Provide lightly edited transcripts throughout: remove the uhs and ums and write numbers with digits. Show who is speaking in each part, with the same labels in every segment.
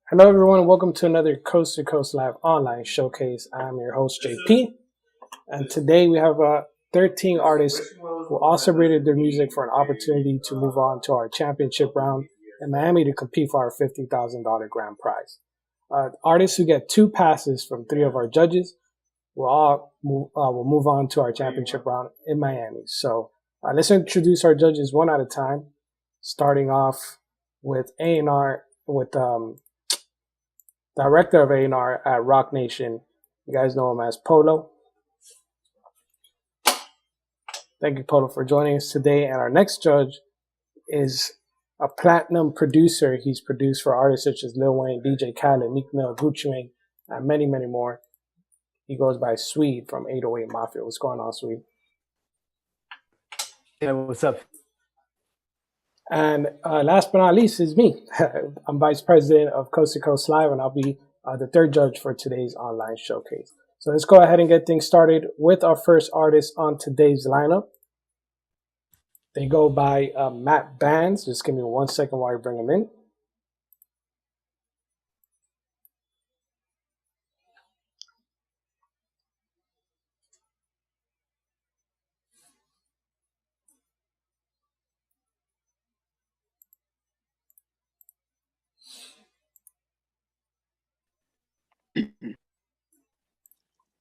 Speaker 1: Hello, everyone. Welcome to another Coast to Coast Live online showcase. I'm your host, JP. And today we have 13 artists who all submitted their music for an opportunity to move on to our championship round in Miami to compete for our $50,000 grand prize. Artists who get two passes from three of our judges will move on to our championship round in Miami. So let's introduce our judges one at a time, starting off with A&R, with director of A&R at Rock Nation. You guys know him as POLO. Thank you, Polo, for joining us today. And our next judge is a platinum producer. He's produced for artists such as Lil Wayne, DJ Khaled, Meek, Gucci Mane, and many, many more. He goes by SWEDE from 808 Mafia. What's going on, SWEDE?
Speaker 2: Yeah, what's up?
Speaker 1: And last but not least is me. I'm Vice President of Coast to Coast Live, and I'll be the third judge for today's online showcase. So let's go ahead and get things started with our first artist on today's lineup. They go by Matt Bands. Just give me 1 second while you bring them in.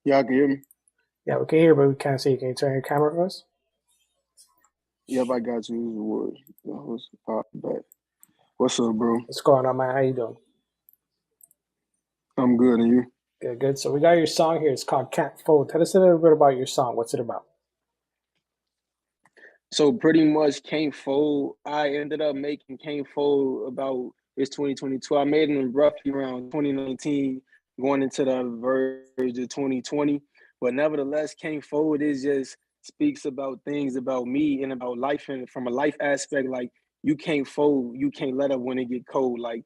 Speaker 3: Y'all can hear me?
Speaker 1: Yeah, we can hear, but we can't see you. Can you turn your camera for us?
Speaker 3: Yep, I got you. What's up, bro?
Speaker 1: What's going on, man? How you doing?
Speaker 3: I'm good, and you?
Speaker 1: Good, good. So we got your song here. It's called Can't Fold. Tell us a little bit about your song. What's it about?
Speaker 3: So pretty much Can't Fold. I ended up making Can't Fold about it's 2022. I made it roughly around 2019, going into the verge of 2020. But nevertheless, Can't Fold is just speaks about things about me and about life, and from a life aspect, like you can't fold, you can't let up when it get cold. Like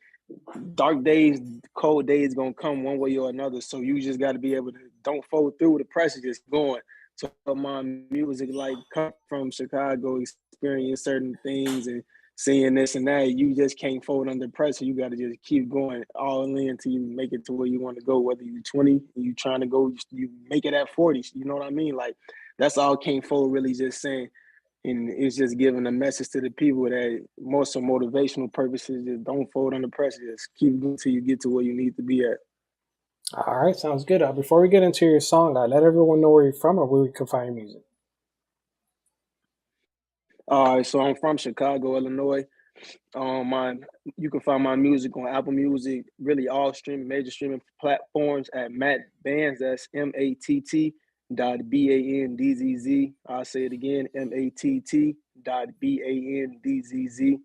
Speaker 3: dark days, cold days gonna come one way or another. So you just got to be able to don't fold through the pressure, just going. So my music, like, come from Chicago, experience certain things and seeing this and that, you just can't fold under pressure. You got to just keep going all in until you make it to where you want to go. Whether you're 20 and you trying to go, you make it at 40. You know what I mean? Like, that's all Can't Fold really just saying. And it's just giving a message to the people that more so motivational purposes, just don't fold under pressure. Just keep going until you get to where you need to be at.
Speaker 1: All right, sounds good. Before we get into your song, let everyone know where you're from or where we can find your music.
Speaker 3: All right, so I'm from Chicago, Illinois. You can find my music on Apple Music, really all major streaming platforms at Matt Bands. That's MATT.BANDZZ. I'll say it again, MATT.BANDZZ.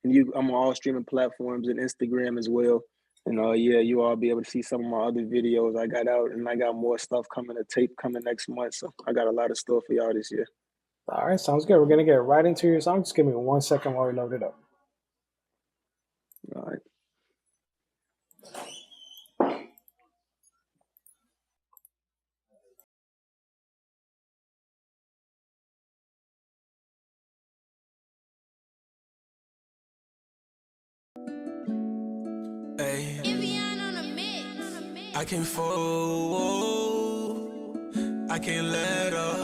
Speaker 3: And I'm on all streaming platforms and Instagram as well. And yeah, you all be able to see some of my other videos I got out, and I got more stuff coming, a tape coming next month. So I got a lot of stuff for y'all this year.
Speaker 1: All right, sounds good. We're going to get right into your song. Just give me 1 second while we load it up.
Speaker 3: All right.
Speaker 4: Hey, I can't fold, I can't let up.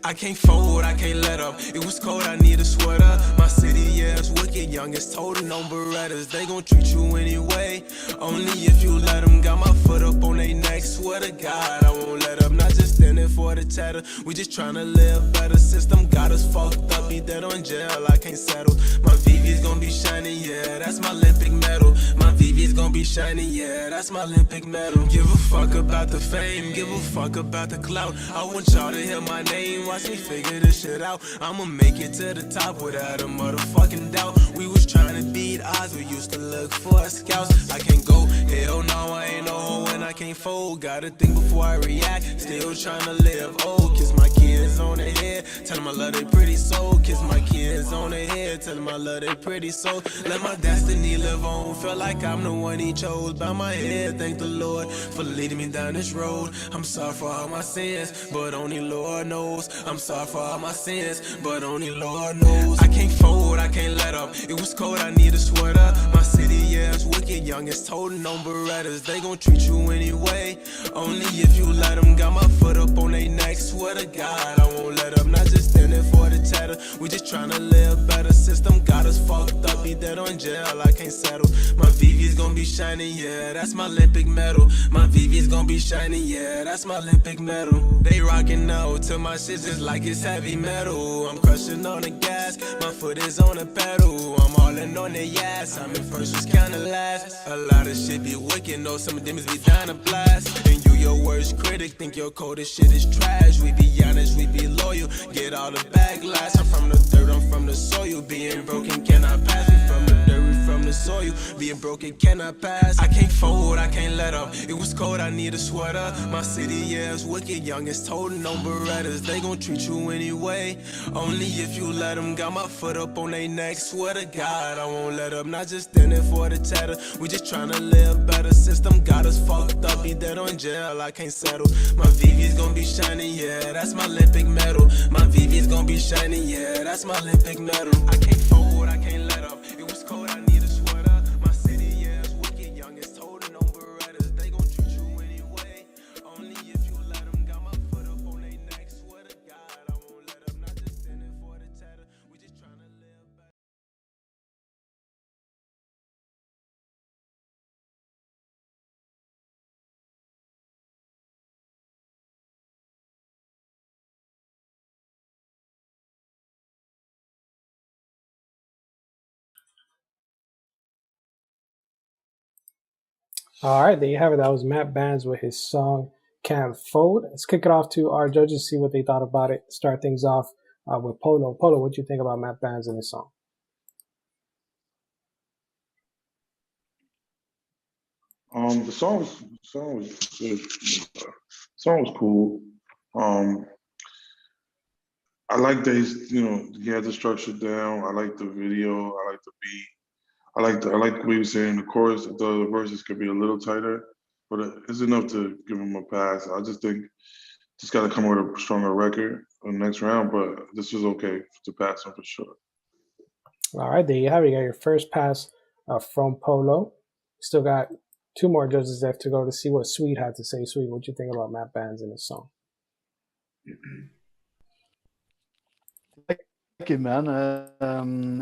Speaker 4: I can't fold, I can't let up. It was cold, I need a sweater. My city, yeah, it's wicked. Youngest told no Berettas. They gon' treat you anyway, only if you let them. Got my foot up on they neck. Swear to God, I won't let up. Not just standing for the chatter. We just tryna live better. System got us fucked up. Be dead on jail, I can't settle. My VV's gon' be shining, yeah, that's my Olympic medal. My VV's gon' be shining, yeah, that's my Olympic medal. Give a fuck about the fame, give a fuck about the clout. I want y'all to hear my name, watch me figure this shit out. I'ma make it to the top without a motherfucking doubt. We was trying to beat odds, we used to look for scouts. I can't go, hell no, I ain't no hoe and I can't fold. Gotta think before I react, still trying to live old. Kiss my kids on the head, Tell them I love they pretty soul. Kiss my kids on the head. Tell them I love they pretty soul. Let my destiny live on. Feel like I'm the one he chose. Bow my head, thank the Lord for leading me down this road. I'm sorry for all my sins, but only Lord knows. I'm sorry for all my sins, but only Lord knows. I can't fold, I can't let up. It was cold, I need a sweater. My city, yeah, it's wicked, youngest holding on Berettas. They gon' treat you anyway, only if you let them. Got my foot up on they neck, swear to God, I won't let up. Not just standing for the chatter, we just tryna live better. System got us fucked up, be dead on jail, I can't settle. My VV's gon' be shining, yeah, that's my Olympic medal. My VV's gon' be shining, yeah, that's my Olympic medal. They rockin' out till my shit just like it's heavy metal. I'm crushing on the gas, my foot is on the pedal. I'm all in on the ass, I'm in first, was kinda last. A lot of shit be wicked, know some demons be down to blast. And you your worst critic, think your coldest shit is trash. We be honest, we be loyal, get all the backlash. I'm from the dirt, I'm from the soil. Being broken cannot pass. We from the dirt, we from the soil. Being broken cannot pass. I can't fold, I can't let up. It was cold, I need a sweater. My city, yeah, it's wicked, youngest holding on Berettas. They gon' treat you anyway, only if you let them. Got my foot up on they neck, swear to God, I won't let up. Not just standing for the chatter, we just tryna live better. System got us fucked up, be dead on jail, I can't settle. My VV's gon' be shining, yeah, that's my Olympic medal. My VV's gon' be shining, yeah, that's my Olympic medal. I can't fold, I can't let up. It was cold, I need a sweater. My city, yeah, it's wicked, youngest holding on Berettas. They gon' treat you anyway, only if you let them. Got my foot up on they neck, swear to God, I won't let up. Not just standing for the chatter, we just tryna live better.
Speaker 1: All right, there you have it. That was Matt Bands with his song Can't Fold. Let's kick it off to our judges, see what they thought about it. Start things off with Polo. Polo, what do you think about Matt Bands and his song?
Speaker 2: The song was good. The song was cool. I like that he had the structure down. I like the video. I like the beat. I like what he was saying. The chorus, the verses could be a little tighter, but it's enough to give him a pass. I just think just got to come with a stronger record on the next round, but this was okay to pass him for sure.
Speaker 1: All right, there you have it. You got your first pass from Polo. Still got two more judges left to go to see what SWEDE had to say. SWEDE, what do you think about Matt Bands and his song?
Speaker 5: Thank you, man.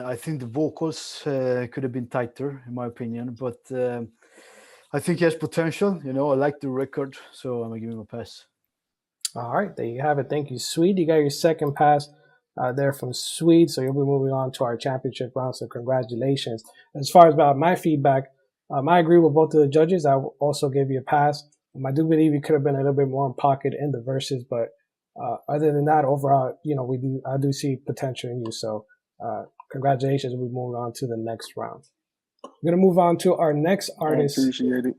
Speaker 5: I think the vocals could have been tighter, in my opinion, but I think he has potential. I like the record, so I'm gonna give him a pass.
Speaker 1: All right, there you have it. Thank you, SWEDE. You got your second pass there from SWEDE, so you'll be moving on to our championship round. So congratulations. As far as about my feedback, I agree with both of the judges. I also gave you a pass. I do believe you could have been a little bit more in pocket in the verses, but other than that, overall, I do see potential in you. So congratulations. We move on to the next round. We're gonna move on to our next artist.
Speaker 3: I appreciate it.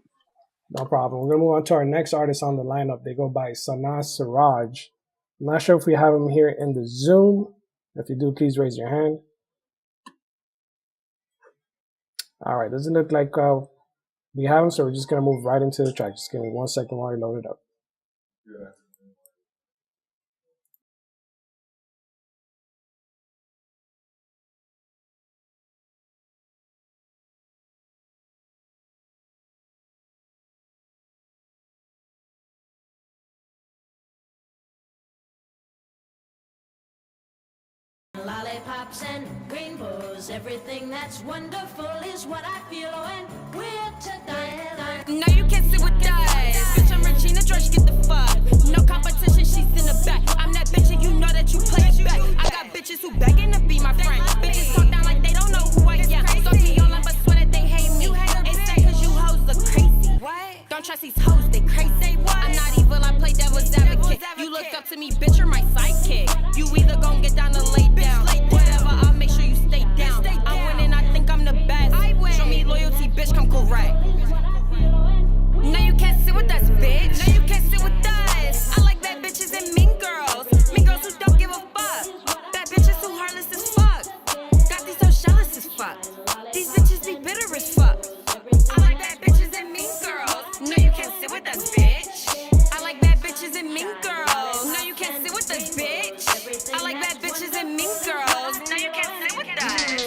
Speaker 1: No problem. We're gonna move on to our next artist on the lineup. They go by Sana Siraj. I'm not sure if we have him here in the Zoom. If you do, please raise your hand. All right, doesn't look like we have him, so we're just gonna move right into the track. Just give me 1 second while I load it up.
Speaker 2: Yeah.
Speaker 6: Lollipops and rainbows, everything that's wonderful is what I feel when we're together.
Speaker 7: No, you can't sit with us. Bitch, I'm Regina George, get the fuck. No competition, she's in the back. I'm that bitch and you know that you play it back. I got bitches who begging to be my friend. Bitches talk down like they don't know who I am. Stalk me online but swear that they hate me. It's sad cause you hoes look crazy. Don't trust these hoes, they crazy. I'm not evil, I play devil's advocate. You look up to me, bitch, you're my sidekick. You either gon' get down or lay down. Whatever, I'll make sure you stay down. I'm winning, I think I'm the best. Show me loyalty, bitch, come correct. No, you can't sit with us, bitch. No, you can't sit with us. I like bad bitches and mean girls. Mean girls who don't give a fuck. with us, bitch. I like bad bitches and mean girls. No, you can't sit with us, bitch. I like bad bitches and mean girls. No, you can't sit with us.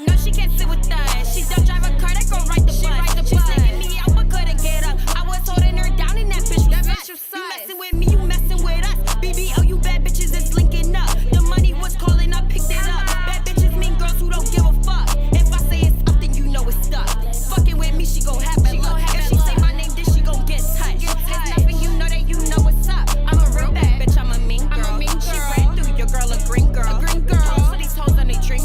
Speaker 7: No, she can't sit with us. She don't drive a car that go right the bus. She's taking me out but couldn't get up. I was holding her down and that bitch was sus. You messing with me, you messing with us. BBO, you bad bitches is linking up. The money was calling, I picked it up. Bad bitches mean girls who don't give a fuck. If I say it's up, then you know it's stuck. Fucking with me, she gon' have it luck. If she say my name, then she gon' get touched. It's nothing, you know that you know what's up. I'm a real bad bitch, I'm a mean girl. She ran through your girl, a green girl. Toast for these hoes on they dream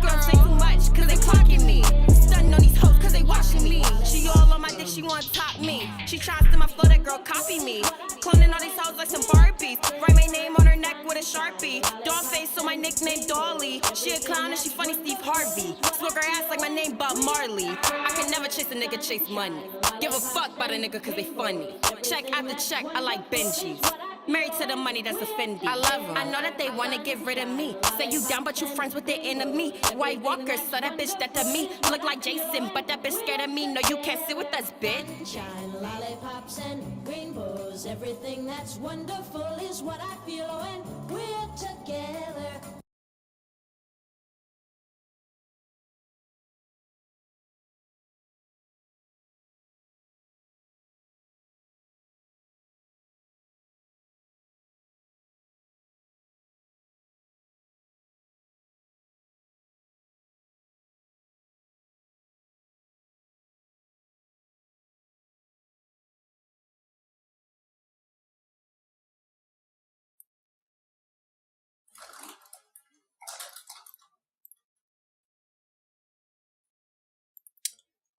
Speaker 7: girl. Say too much, cause they clocking me. Stunning on these hoes, cause they watching me. She all on my dick, she wanna top me. She tries to my flow, that girl copy me. Cloning all these hoes like some Barbies. Write my name on her neck with a Sharpie. Doll face, so my nickname Dolly. She a clown and she funny Steve Harvey. Smoke her ass like my name Bob Marley. I can never chase a nigga, chase money. Give a fuck about a nigga cause they funny. Check after check, I like Benjis. Married to the money, that's a Fendi. I love them. I know that they wanna get rid of me. Say you down, but you friends with the enemy. White Walker, so that bitch that to me. Look like Jason, but that bitch scared of me. No, you can't sit with us, bitch.
Speaker 6: Shine lollipops and rainbows. Everything that's wonderful is what I feel when we're together.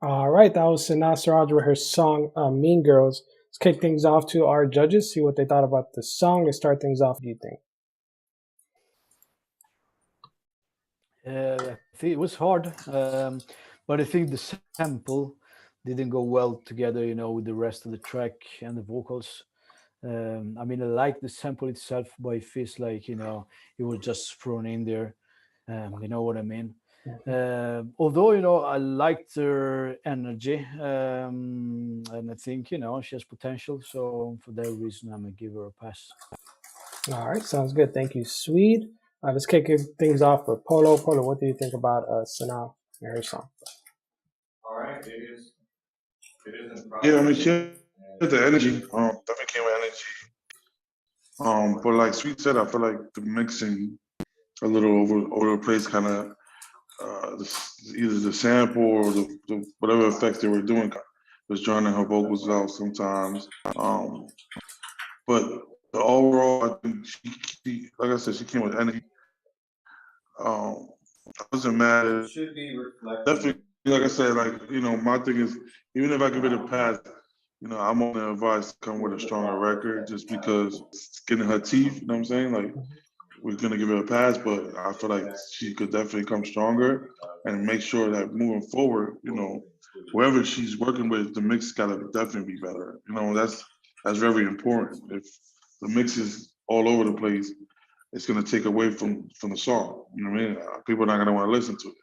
Speaker 1: All right, that was Sanaa Siraj with her song Mean Girls. Let's kick things off to our judges, see what they thought about the song, and start things off. What do you think?
Speaker 5: I think it was hard, but I think the sample didn't go well together, with the rest of the track and the vocals. I mean, I like the sample itself, but it feels like, it was just thrown in there. You know what I mean? Although, I liked her energy, and I think, she has potential. So for that reason, I'm going to give her a pass.
Speaker 1: All right, sounds good. Thank you, Swede. Let's kick things off with Polo. Polo, what do you think about Sanaa and her song?
Speaker 8: All right, it is in progress.
Speaker 2: Yeah, I mean, she had the energy. Definitely came with energy. But like Sweet said, I feel like the mixing a little over the place, kind of either the sample or the whatever effects they were doing was drowning her vocals out sometimes. But the overall, I think she, like I said, she came with energy. I wasn't mad at it.
Speaker 8: Should be reflected.
Speaker 2: Definitely, like I said, my thing is, even if I give it a pass, I'm only advised to come with a stronger record just because it's getting her teeth, you know what I'm saying? Like, we're going to give it a pass, but I feel like she could definitely come stronger and make sure that moving forward, whoever she's working with, the mix got to definitely be better. That's very important. If the mix is all over the place, it's going to take away from the song. You know what I mean? People are not going to want to listen to it.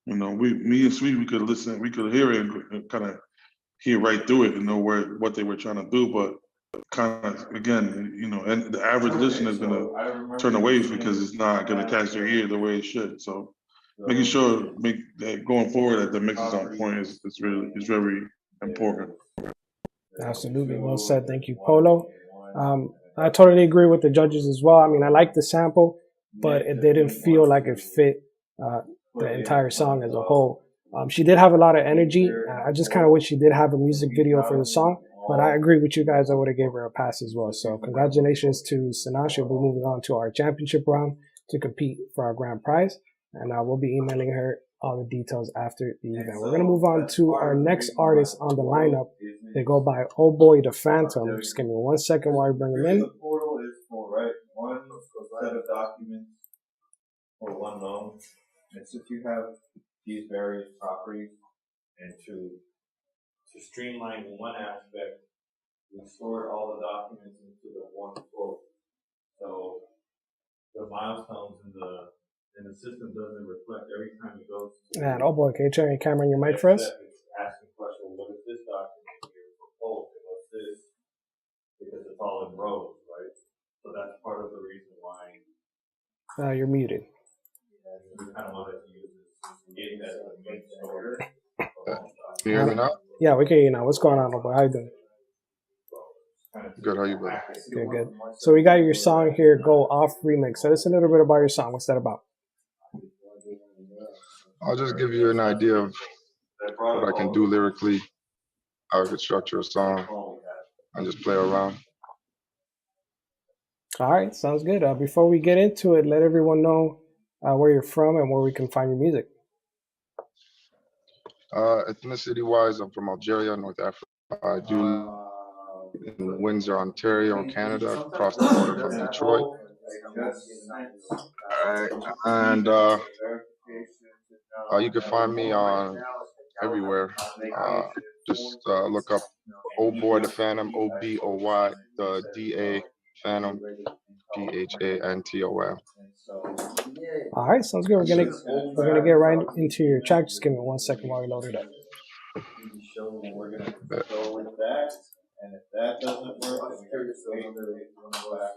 Speaker 2: Me and Sweet, we could listen, we could hear it and kind of hear right through it and know what they were trying to do. But kind of, again, and the average listener is going to turn away because it's not going to catch their ear the way it should. So making sure that going forward that the mix is on point is very important.
Speaker 1: Absolutely. Well said. Thank you, Polo. I totally agree with the judges as well. I mean, I like the sample, but it didn't feel like it fit the entire song as a whole. She did have a lot of energy. I just kind of wish she did have a music video for the song, but I agree with you guys. I would have gave her a pass as well. So congratulations to Sanaa. She'll be moving on to our championship round to compete for our grand prize. And we'll be emailing her all the details after the event. We're going to move on to our next artist on the lineup. They go by Oh Boy the Phantom. Just give me 1 second while I bring them in.
Speaker 8: The portal is for, right, one set of documents or one loan. And since you have these various properties and to streamline one aspect, we stored all the documents into the one quote. So the milestones in the system doesn't reflect every time it goes.
Speaker 1: And oh boy, can you turn your camera and your mic for us?
Speaker 8: It's asking question, what is this document here for POLO? rows, right? So that's part of the reason why
Speaker 1: You're muted.
Speaker 8: we kind of wanted to use this gate as the main store.
Speaker 9: Can you hear me now?
Speaker 1: Yeah, we can hear you now. What's going on, Oboy? How you doing?
Speaker 9: Good, how you been?
Speaker 1: Good, good. So we got your song here, Go Off Remix. Tell us a little bit about your song. What's that about?
Speaker 9: I'll just give you an idea of what I can do lyrically, how I could structure a song, and just play around.
Speaker 1: All right, sounds good. Before we get into it, let everyone know where you're from and where we can find your music.
Speaker 9: Ethnicity-wise, I'm from Algeria, North Africa. I do in Windsor, Ontario, Canada, across the border from Detroit. And you can find me on everywhere. Just look up Oh Boy the Phantom, OBOY the DA Phantom, PHANTOM.
Speaker 1: All right, sounds good. We're gonna get right into your track. Just give me 1 second while we load it up.
Speaker 8: We're gonna go with that, and if that doesn't work, then we have to wait for it to go back.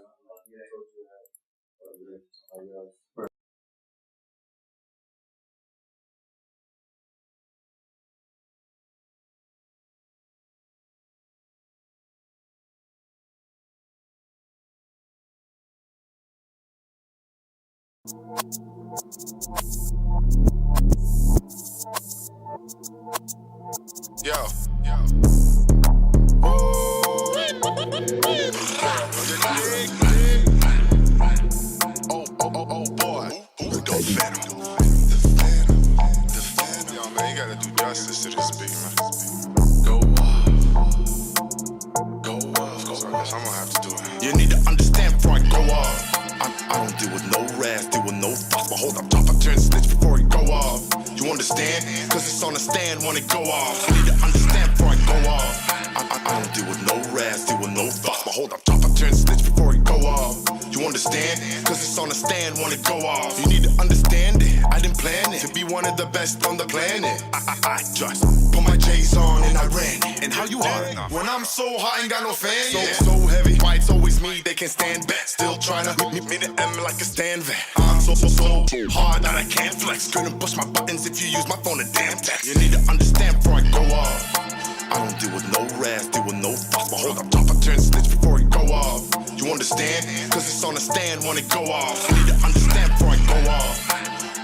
Speaker 4: Yo. Oh boy. The Phantom. The Phantom. Yo, man, you gotta do justice to this beat, man. Go off. Go off. So I guess I'm gonna have to do it. You need to understand before I go off. I don't deal with no wrath, deal with no thoughts, but hold up, top, I turn snitch before it go off. You understand? Cause it's on the stand when it go off. You need to understand before I go off. I don't deal with no wrath, deal with no thoughts, but hold up, top, I turn snitch before it go off. You understand? Cause it's on the stand when it go off. You need to understand it, I didn't plan it to be one of the best on the planet. I just put my J's on and I ran it. And how you hot? When I'm so hot, ain't got no fan. So heavy, why it's always me, they can stand back. Still trying to meet the M like a stand van. I'm so hard that I can't flex. Couldn't push my buttons if you use my phone to damn text. You need to understand before I go off. I don't deal with no wrath, deal with no thoughts, but hold up, top, I turn snitch before it go off. You understand? Cause it's on the stand when it go off. You need to understand before I go off.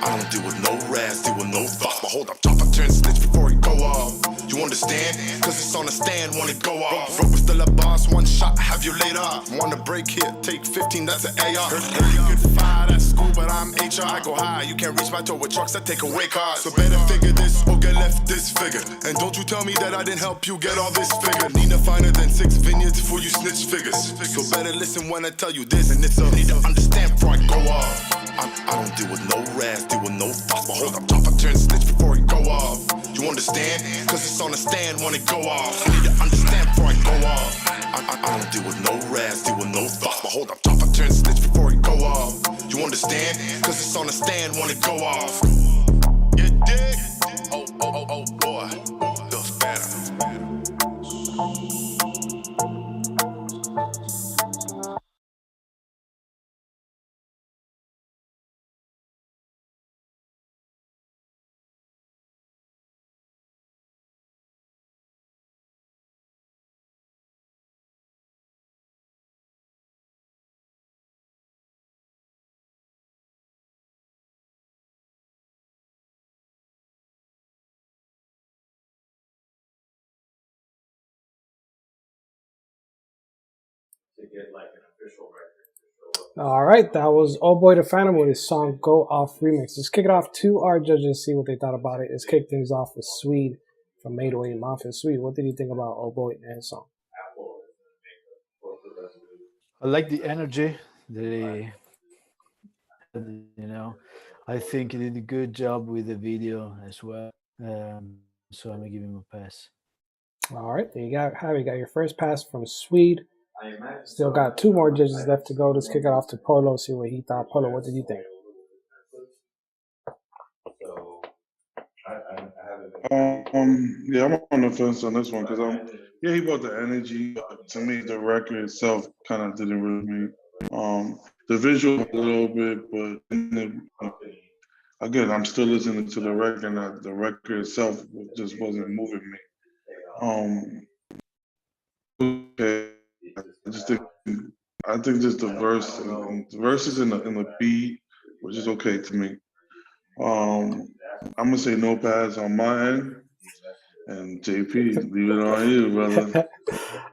Speaker 4: I don't deal with no wrath, deal with no thoughts, but hold up, top, I turn snitch before it go off. You understand? Cause it's on the stand when it go off. Bro, was still a boss, one shot, have you laid off. Wanna break here, take 15, that's an AR. Heard you could fire at school, but I'm HR. I go high, you can't reach my toe with trucks that take away cars. So better figure this or get left disfigured. And don't you tell me that I didn't help you get all this figured. Nina finer than 6 vineyards for you snitch figures. So better listen when I tell you this, and it's a need to understand before I go off. I don't deal with no wrath, deal with no thoughts, but hold up, top, I turn snitch before it go off. You understand? Cause it's on the stand when it go off. You need to understand before I go off. I don't deal with no wrath, deal with no thoughts, but hold up, top, I turn snitch before it go off. You understand? Cause it's on the stand when it go off. You dig? Oh boy, the Phantom.
Speaker 8: To get like an official record.
Speaker 1: All right, that was Oh Boy the Phantom with his song Go Off Remix. Let's kick it off to our judges, see what they thought about it. Let's kick things off with SWEDE from Made Mafia. SWEDE, what did you think about Oh Boy and his song?
Speaker 5: I like the energy that he, you know. I think he did a good job with the video as well. So I'm gonna give him a pass.
Speaker 1: All right, there you got Javi. Got your first pass from SWEDE. Still got 2 more judges left to go. Let's kick it off to POLO, see what he thought. POLO, what did you think?
Speaker 8: So I haven't
Speaker 2: Yeah, I'm on the fence on this one because yeah, he brought the energy. But to me, the record itself kind of didn't really the visual a little bit, but again, I'm still listening to the record, and the record itself just wasn't moving me. Okay, I think just the verses in the beat, which is okay to me. I'm gonna say no pass on my end, and JP, leave it on you, brother.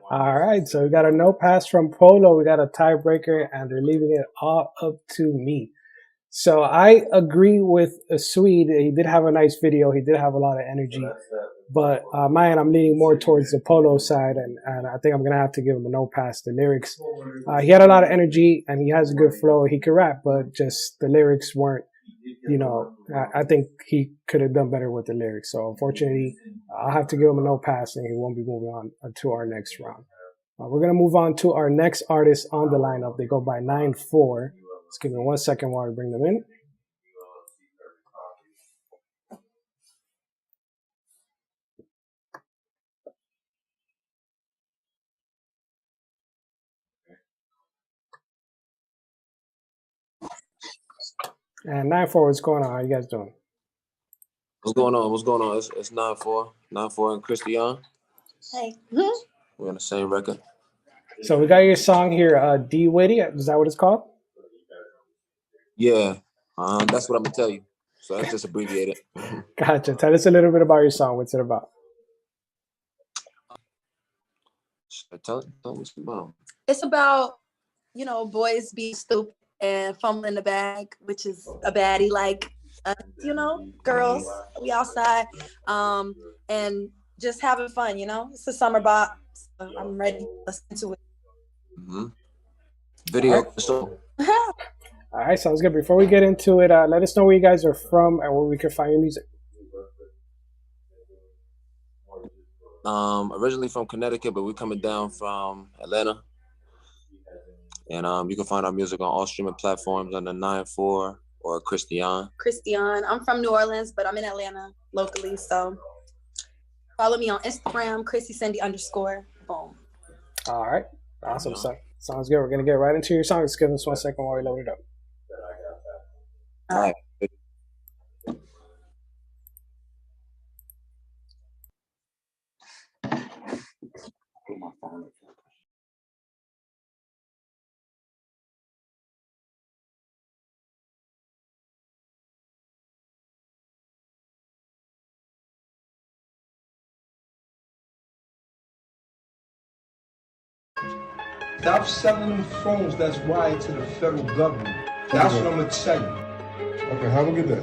Speaker 1: All right, so we got a no pass from Polo. We got a tiebreaker, and they're leaving it all up to me. So I agree with SWEDE. He did have a nice video. He did have a lot of energy. But man, I'm leaning more towards the Polo side, and I think I'm going to have to give him a no pass. The lyrics, he had a lot of energy, and he has a good flow. He could rap, but just the lyrics weren't, I think he could have done better with the lyrics. So unfortunately, I'll have to give him a no pass, and he won't be moving on to our next round. We're going to move on to our next artist on the lineup. They go by 9-4. Just give me 1 second while I bring them in. And 9-4, what's going on? How you guys doing?
Speaker 10: What's going on? What's going on? It's 9-4. 9-4 and Christian.
Speaker 11: Hey.
Speaker 10: We're on the same record.
Speaker 1: So we got your song here, D Witty. Is that what it's called?
Speaker 10: Yeah. That's what I'm gonna tell you. So that's just abbreviated.
Speaker 1: Gotcha. Tell us a little bit about your song. What's it about?
Speaker 10: Tell me about.
Speaker 11: It's about, boys being stupid and fumbling the bag, which is a baddie like us, girls. We outside and just having fun, It's a summer bop. So I'm ready to listen to it.
Speaker 10: Mm-hmm. Video.
Speaker 1: All right, sounds good. Before we get into it, let us know where you guys are from and where we can find your music.
Speaker 10: Originally from Connecticut, but we're coming down from Atlanta. And you can find our music on all streaming platforms under 9-4 or Christian.
Speaker 11: Christian. I'm from New Orleans, but I'm in Atlanta locally. So follow me on Instagram, ChrissyCindy_. Boom.
Speaker 1: All right. Awesome. So, sounds good. We're going to get right into your song. Just give us 1 second while we load it up.
Speaker 11: All right.
Speaker 12: Stop selling them phones that's wired to the federal government. That's what I'm gonna tell you.
Speaker 13: Okay, have a good day.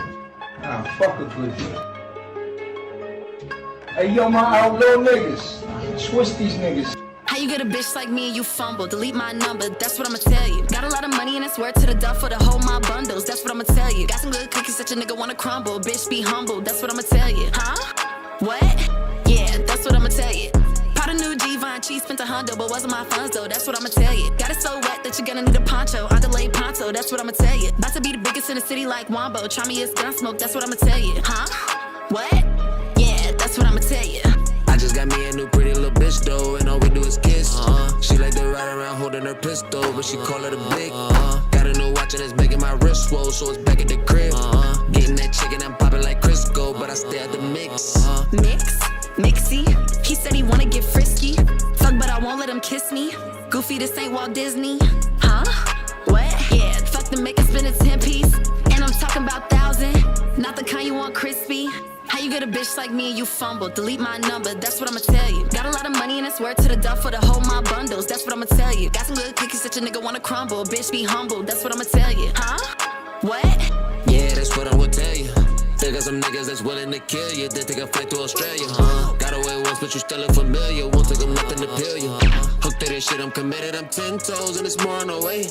Speaker 12: Fuck a good day. Hey, yo, my outlaw niggas. Twist these niggas.
Speaker 7: How you get a bitch like me and you fumble? Delete my number, that's what I'ma tell you. Got a lot of money and it's worth to the duffel to hold my bundles, that's what I'ma tell you. Got some good cookies that your nigga wanna crumble. Bitch, be humble, that's what I'ma tell you. Huh? What? Yeah, that's what I'ma tell you. Bought a new G-Vine cheese, spent $100, but wasn't my funds though, that's what I'ma tell you. Got it so wet that you're gonna need a poncho. I delayed poncho, that's what I'ma tell you. About to be the biggest in the city like Wombo. Try me, it's gun smoke, that's what I'ma tell you. Huh? What? Yeah, that's what I'ma tell you.
Speaker 10: I just got me a new pretty little bitch though, and all we do is kiss. She like to ride around holding her pistol, but she call it a blick. Got a new watch and it's making my wrist swole, so it's back at the crib. Getting that chicken, I'm popping like Crisco, but I stay at the mix.
Speaker 7: Mix? Mixy? He said he wanna get frisky. Fuck, but I won't let him kiss me. Goofy, this ain't Walt Disney. Huh? What? Yeah, fuck the make it spin a 10-piece. And I'm talking about 1,000. Not the kind you want crispy. How you get a bitch like me and you fumble? Delete my number, that's what I'ma tell you. Got a lot of money and it's worth to the duffel to hold my bundles, that's what I'ma tell you. Got some good cookies that your nigga wanna crumble. Bitch, be humble, that's what I'ma tell you. Huh? What?
Speaker 10: Yeah, that's what I would tell you. They got some niggas that's willing to kill you, then take a flight to Australia. Got away once, but you still unfamiliar. Won't take them nothing to peel you. Hooked to this shit, I'm committed, I'm 10 toes, and it's more on the way.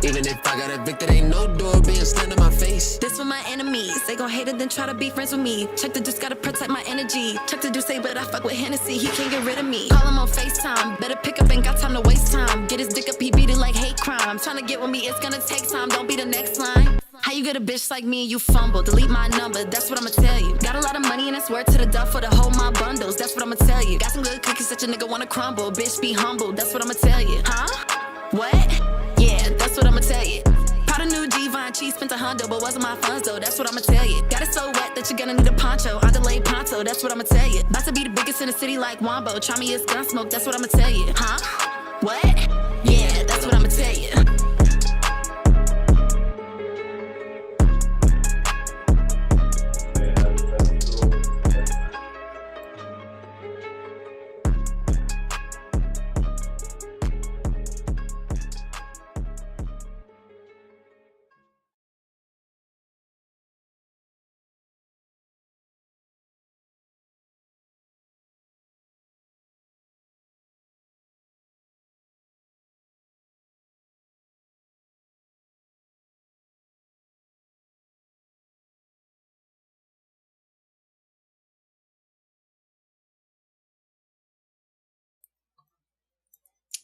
Speaker 10: Even if I got evicted, ain't no door being slammed in my face.
Speaker 7: This for my enemies. They gon' hate it, then try to be friends with me. Check the juice, gotta protect my energy. Check the juice, but I fuck with Hennessy. He can't get rid of me. Call him on FaceTime. Better pick up, ain't got time to waste time. Get his dick up, he beat it like hate crime. Tryna get with me, it's gonna take time. Don't be the next line. How you get a bitch like me and you fumble? Delete my number, that's what I'ma tell you. Got a lot of money and it's worth to the duffel to hold my bundles, that's what I'ma tell you. Got some good cookies that your nigga wanna crumble. Bitch, be humble, that's what I'ma tell you. Huh? What? Yeah, that's what I'ma tell you. Bought a new G-Vine cheese, spent $100, but wasn't my funds though, that's what I'ma tell you. Got it so wet that you're gonna need a poncho. I delayed pronto, that's what I'ma tell you. About to be the biggest in the city like Wombo. Try me as gun smoke, that's what I'ma tell you. Huh? What? Yeah, that's what I'ma tell you.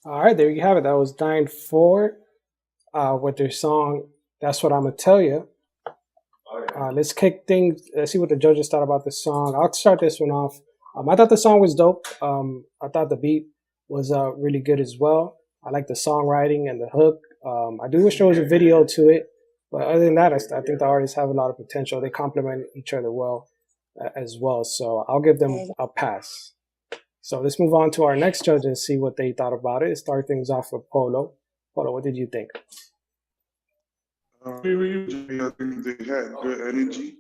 Speaker 1: All right, there you have it. That was 9-4 with their song "That's What I'ma Tell You." Let's kick things. Let's see what the judges thought about the song. I'll start this one off. I thought the song was dope. I thought the beat was really good as well. I like the songwriting and the hook. I do wish there was a video to it, but other than that, I think the artists have a lot of potential. They complement each other well as well. So I'll give them a pass. So let's move on to our next judge and see what they thought about it. Start things off with Polo. Polo, what did you think?
Speaker 2: I think they had good energy.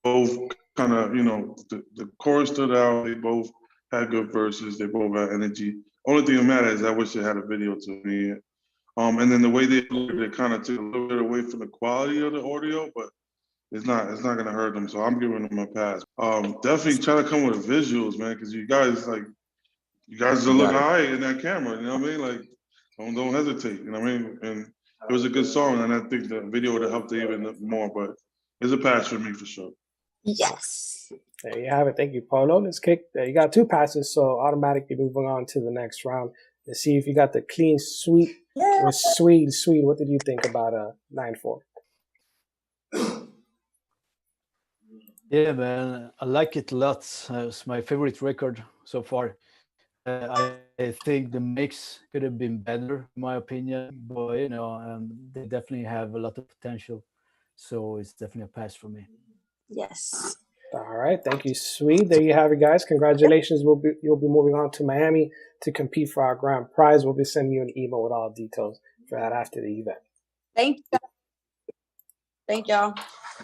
Speaker 2: Both kind of, you know, the chorus stood out. They both had good verses. They both had energy. Only thing that matters is I wish they had a video to me. And then the way they kind of took a little bit away from the quality of the audio, but it's not gonna hurt them. So I'm giving them a pass. Definitely try to come with visuals, man, because you guys are looking high in that camera. You know what I mean? Like, don't hesitate. You know what I mean? And it was a good song, and I think the video would have helped it even more. But it's a pass for me for sure.
Speaker 11: Yes.
Speaker 1: There you have it. Thank you, Polo. Let's kick. You got 2 passes, so automatically moving on to the next round. Let's see if you got the clean sweep or Swede. What did you think about 9-4?
Speaker 5: Yeah, man, I like it a lot. It's my favorite record so far. I think the mix could have been better, in my opinion, but you know, they definitely have a lot of potential. So it's definitely a pass for me.
Speaker 11: Yes.
Speaker 1: All right, thank you, Swede. There you have it, guys. Congratulations. You'll be moving on to Miami to compete for our grand prize. We'll be sending you an email with all details for that after the event.
Speaker 11: Thank you. Thank y'all.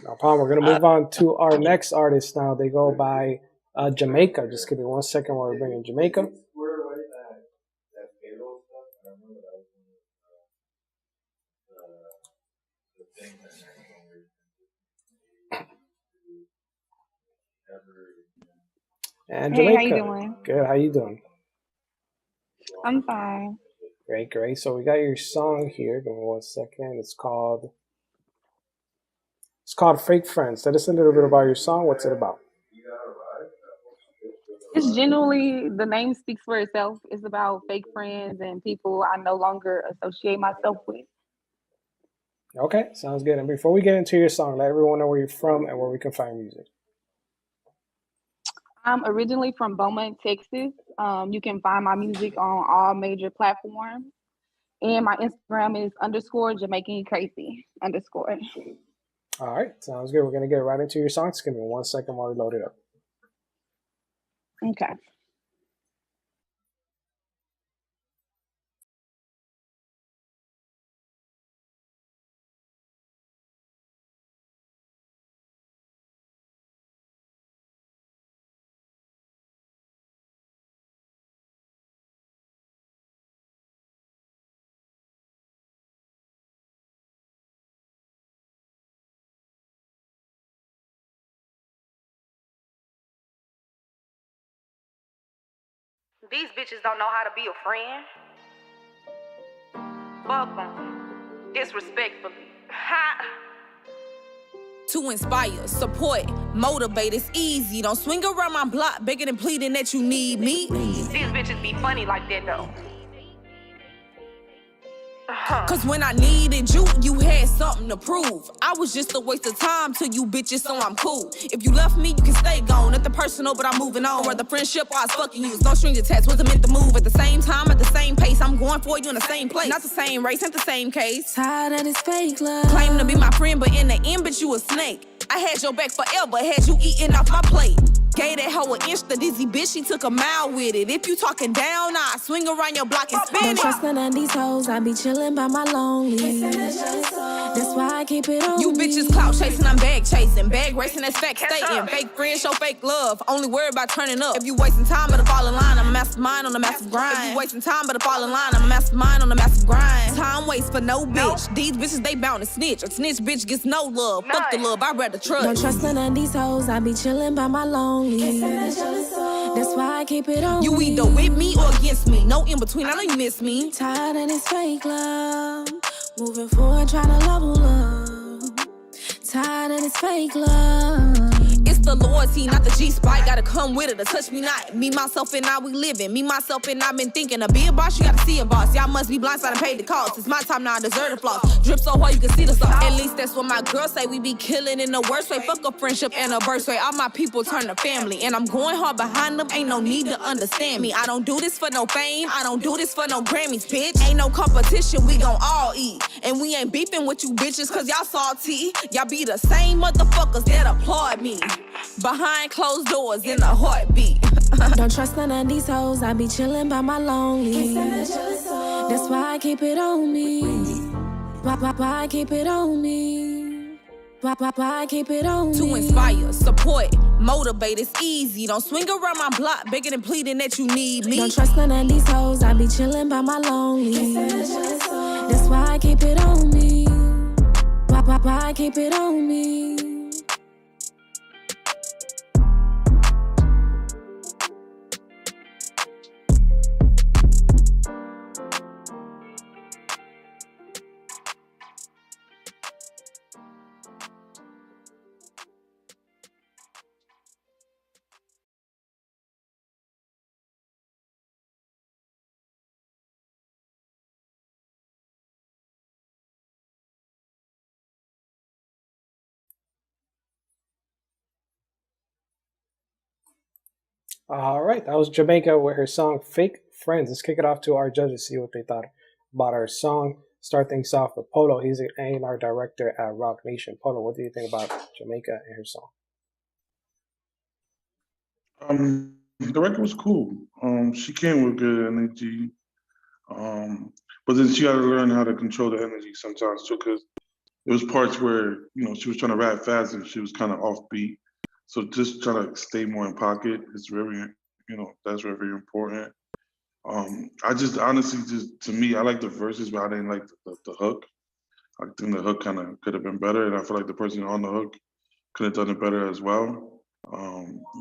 Speaker 1: No problem. We're gonna move on to our next artist now. They go by Jamaica. Just give me 1 second while we're bringing Jamaica. And Jamaica.
Speaker 14: Hey, how you doing?
Speaker 1: Good. How you doing?
Speaker 14: I'm fine.
Speaker 1: Great. So we got your song here. Give me 1 second. It's called Fake Friends. Tell us a little bit about your song. What's it about?
Speaker 14: It's generally, the name speaks for itself. It's about fake friends and people I no longer associate myself with.
Speaker 1: Okay, sounds good. And before we get into your song, let everyone know where you're from and where we can find music.
Speaker 14: I'm originally from Beaumont, Texas. You can find my music on all major platforms. And my Instagram is _JamaicanCrazy_.
Speaker 1: All right, sounds good. We're going to get right into your song. Just give me 1 second while we load it up.
Speaker 14: Okay.
Speaker 7: These bitches don't know how to be a friend. Fuck them. Disrespectfully. Ha!
Speaker 15: To inspire, support, motivate, it's easy. Don't swing around my block begging and pleading that you need me.
Speaker 7: These bitches be funny like that though.
Speaker 15: Cause when I needed you, you had something to prove. I was just a waste of time to you bitches, so I'm cool. If you left me, you can stay gone. Nothing personal, but I'm moving on. Whether friendship or I was fucking you. No strings attached, wasn't meant to move. At the same time, at the same pace, I'm going for you in the same place. Not the same race, ain't the same case.
Speaker 6: Tired of this fake love.
Speaker 15: Claim to be my friend, but in the end, bitch, you a snake. I had your back forever, had you eating off my plate. Gave that hoe an inch, the dizzy bitch, she took a mile with it. If you talking down, I swing around your block and spin.
Speaker 6: Don't trust none of these hoes, I be chillin' by my lonely. That's why I keep it on
Speaker 15: You
Speaker 6: me.
Speaker 15: bitches clout chasing, I'm bag chasing. Bag racing, that's fact stating. Fake friends show fake love, only worry about turning up. If you wasting time, better fall in line, I'm a mastermind on a massive grind. If you wasting time, better fall in line, I'm a mastermind on a massive grind. Time waits for no bitch, these bitches they bound to snitch. A snitch bitch gets no love, fuck the love, I'd rather trust.
Speaker 6: Don't trust none of these hoes, I be chillin' by my lonely. That's why I keep it on
Speaker 15: You
Speaker 6: me.
Speaker 15: either with me or against me, no in between, I know you miss me.
Speaker 6: Tired of this fake love. Moving forward, tryna level up. Tired of this fake love.
Speaker 15: It's the loyalty, not the G-spike. Gotta come with it to touch me not. Me, myself, and I, we living. Me, myself, and I've been thinking. To be a boss, you gotta see a boss. Y'all must be blindside and paid the cost. It's my time now, I deserve the floss. Drip so hard, you can see the sauce. At least that's what my girls say. We be killing in the worst way. Fuck a friendship anniversary. All my people turn to family. And I'm going hard behind them. Ain't no need to understand me. I don't do this for no fame. I don't do this for no Grammys, bitch. Ain't no competition, we gon' all eat. And we ain't beefing with you bitches, cause y'all salty. Y'all be the same motherfuckers that applaud me. Behind closed doors in a heartbeat.
Speaker 6: Don't trust none of these hoes, I be chillin' by my lonely. That's why I keep it on me. Why I keep it on me. Why I keep it on me.
Speaker 15: To inspire, support, motivate, it's easy. Don't swing around my block begging and pleading that you need me.
Speaker 6: Don't trust none of these hoes, I be chillin' by my lonely. That's why I keep it on me. Why I keep it on me.
Speaker 1: All right, that was Jamaica with her song Fake Friends. Let's kick it off to our judges, see what they thought about our song. Start things off with Polo. He's an A&R director at Rock Nation. Polo, what do you think about Jamaica and her song?
Speaker 2: The record was cool. She came with good energy. But then she got to learn how to control the energy sometimes too, because there was parts where, she was trying to rap fast and she was kind of offbeat. So just trying to stay more in pocket is very, that's very, very important. I just honestly, to me, I like the verses, but I didn't like the hook. I think the hook kind of could have been better, and I feel like the person on the hook could have done it better as well.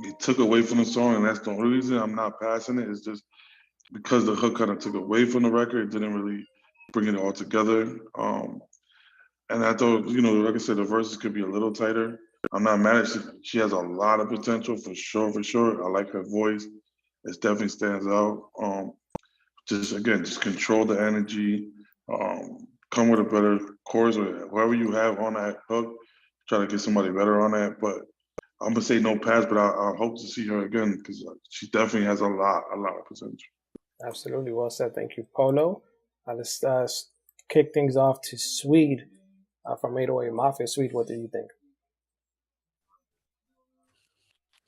Speaker 2: It took away from the song, and that's the only reason I'm not passing it. Is just because the hook kind of took away from the record. It didn't really bring it all together. And I thought, like I said, the verses could be a little tighter. I'm not mad at her. She has a lot of potential for sure. I like her voice. It definitely stands out. Just control the energy. Come with a better chorus or whoever you have on that hook. Try to get somebody better on that. But I'm gonna say no pass, but I hope to see her again because she definitely has a lot of potential.
Speaker 1: Absolutely, well said. Thank you, Polo. Let's kick things off to SWEDE from 808 Mafia. SWEDE, what do you think?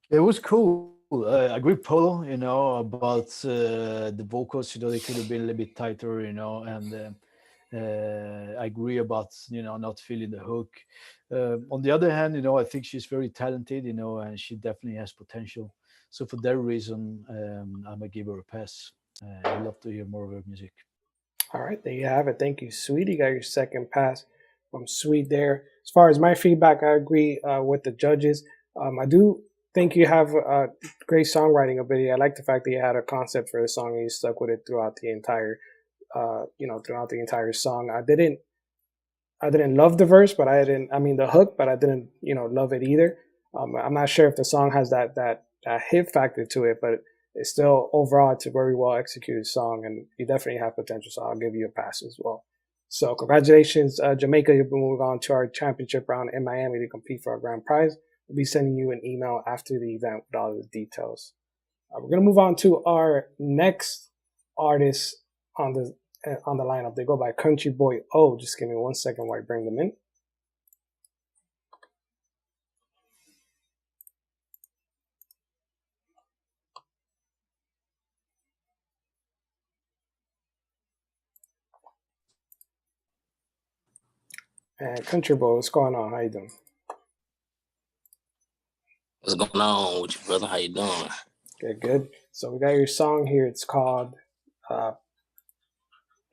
Speaker 5: It was cool. I agree, Polo, about the vocals, they could have been a little bit tighter, and I agree about, not feeling the hook. On the other hand, I think she's very talented, and she definitely has potential. So for that reason, I'm going to give her a pass. I'd love to hear more of her music.
Speaker 1: All right, there you have it. Thank you, SWEDE. You got your second pass from SWEDE there. As far as my feedback, I agree with the judges. I do think you have a great songwriting ability. I like the fact that you had a concept for the song and you stuck with it throughout the entire, song. I didn't love the verse, but the hook, but I didn't, love it either. I'm not sure if the song has that hit factor to it, but it's still overall, it's a very well executed song and you definitely have potential. So I'll give you a pass as well. So congratulations, Jamaica. You'll be moving on to our championship round in Miami to compete for our grand prize. We'll be sending you an email after the event with all the details. We're going to move on to our next artist on the lineup. They go by Country Boy O. Just give me 1 second while I bring them in. And Country Boy, what's going on? How you doing?
Speaker 16: What's going on with you, brother? How you doing?
Speaker 1: Good. So we got your song here. It's called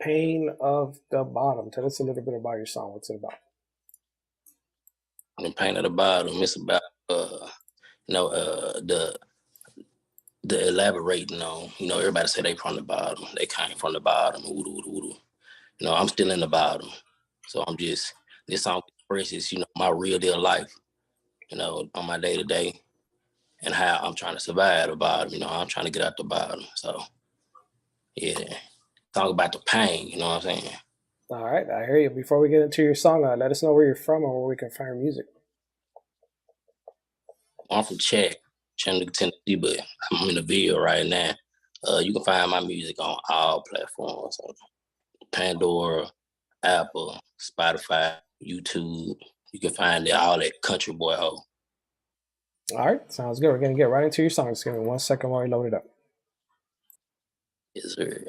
Speaker 1: Pain of the Bottom. Tell us a little bit about your song. What's it about?
Speaker 16: The Pain of the Bottom. It's about the elaborating on, everybody say they from the bottom. They came from the bottom. I'm still in the bottom. So this song expresses, my real deal life, on my day to day and how I'm trying to survive the bottom. I'm trying to get out the bottom. So yeah, talk about the pain, you know what I'm saying?
Speaker 1: All right, I hear you. Before we get into your song, let us know where you're from and where we can find your music.
Speaker 16: I'm from Chattanooga, Tennessee, but I'm in the video right now. You can find my music on all platforms. Pandora, Apple, Spotify, YouTube. You can find it all at Country Boy O.
Speaker 1: All right, sounds good. We're going to get right into your song. Just give me 1 second while we load it up.
Speaker 16: Yes, sir.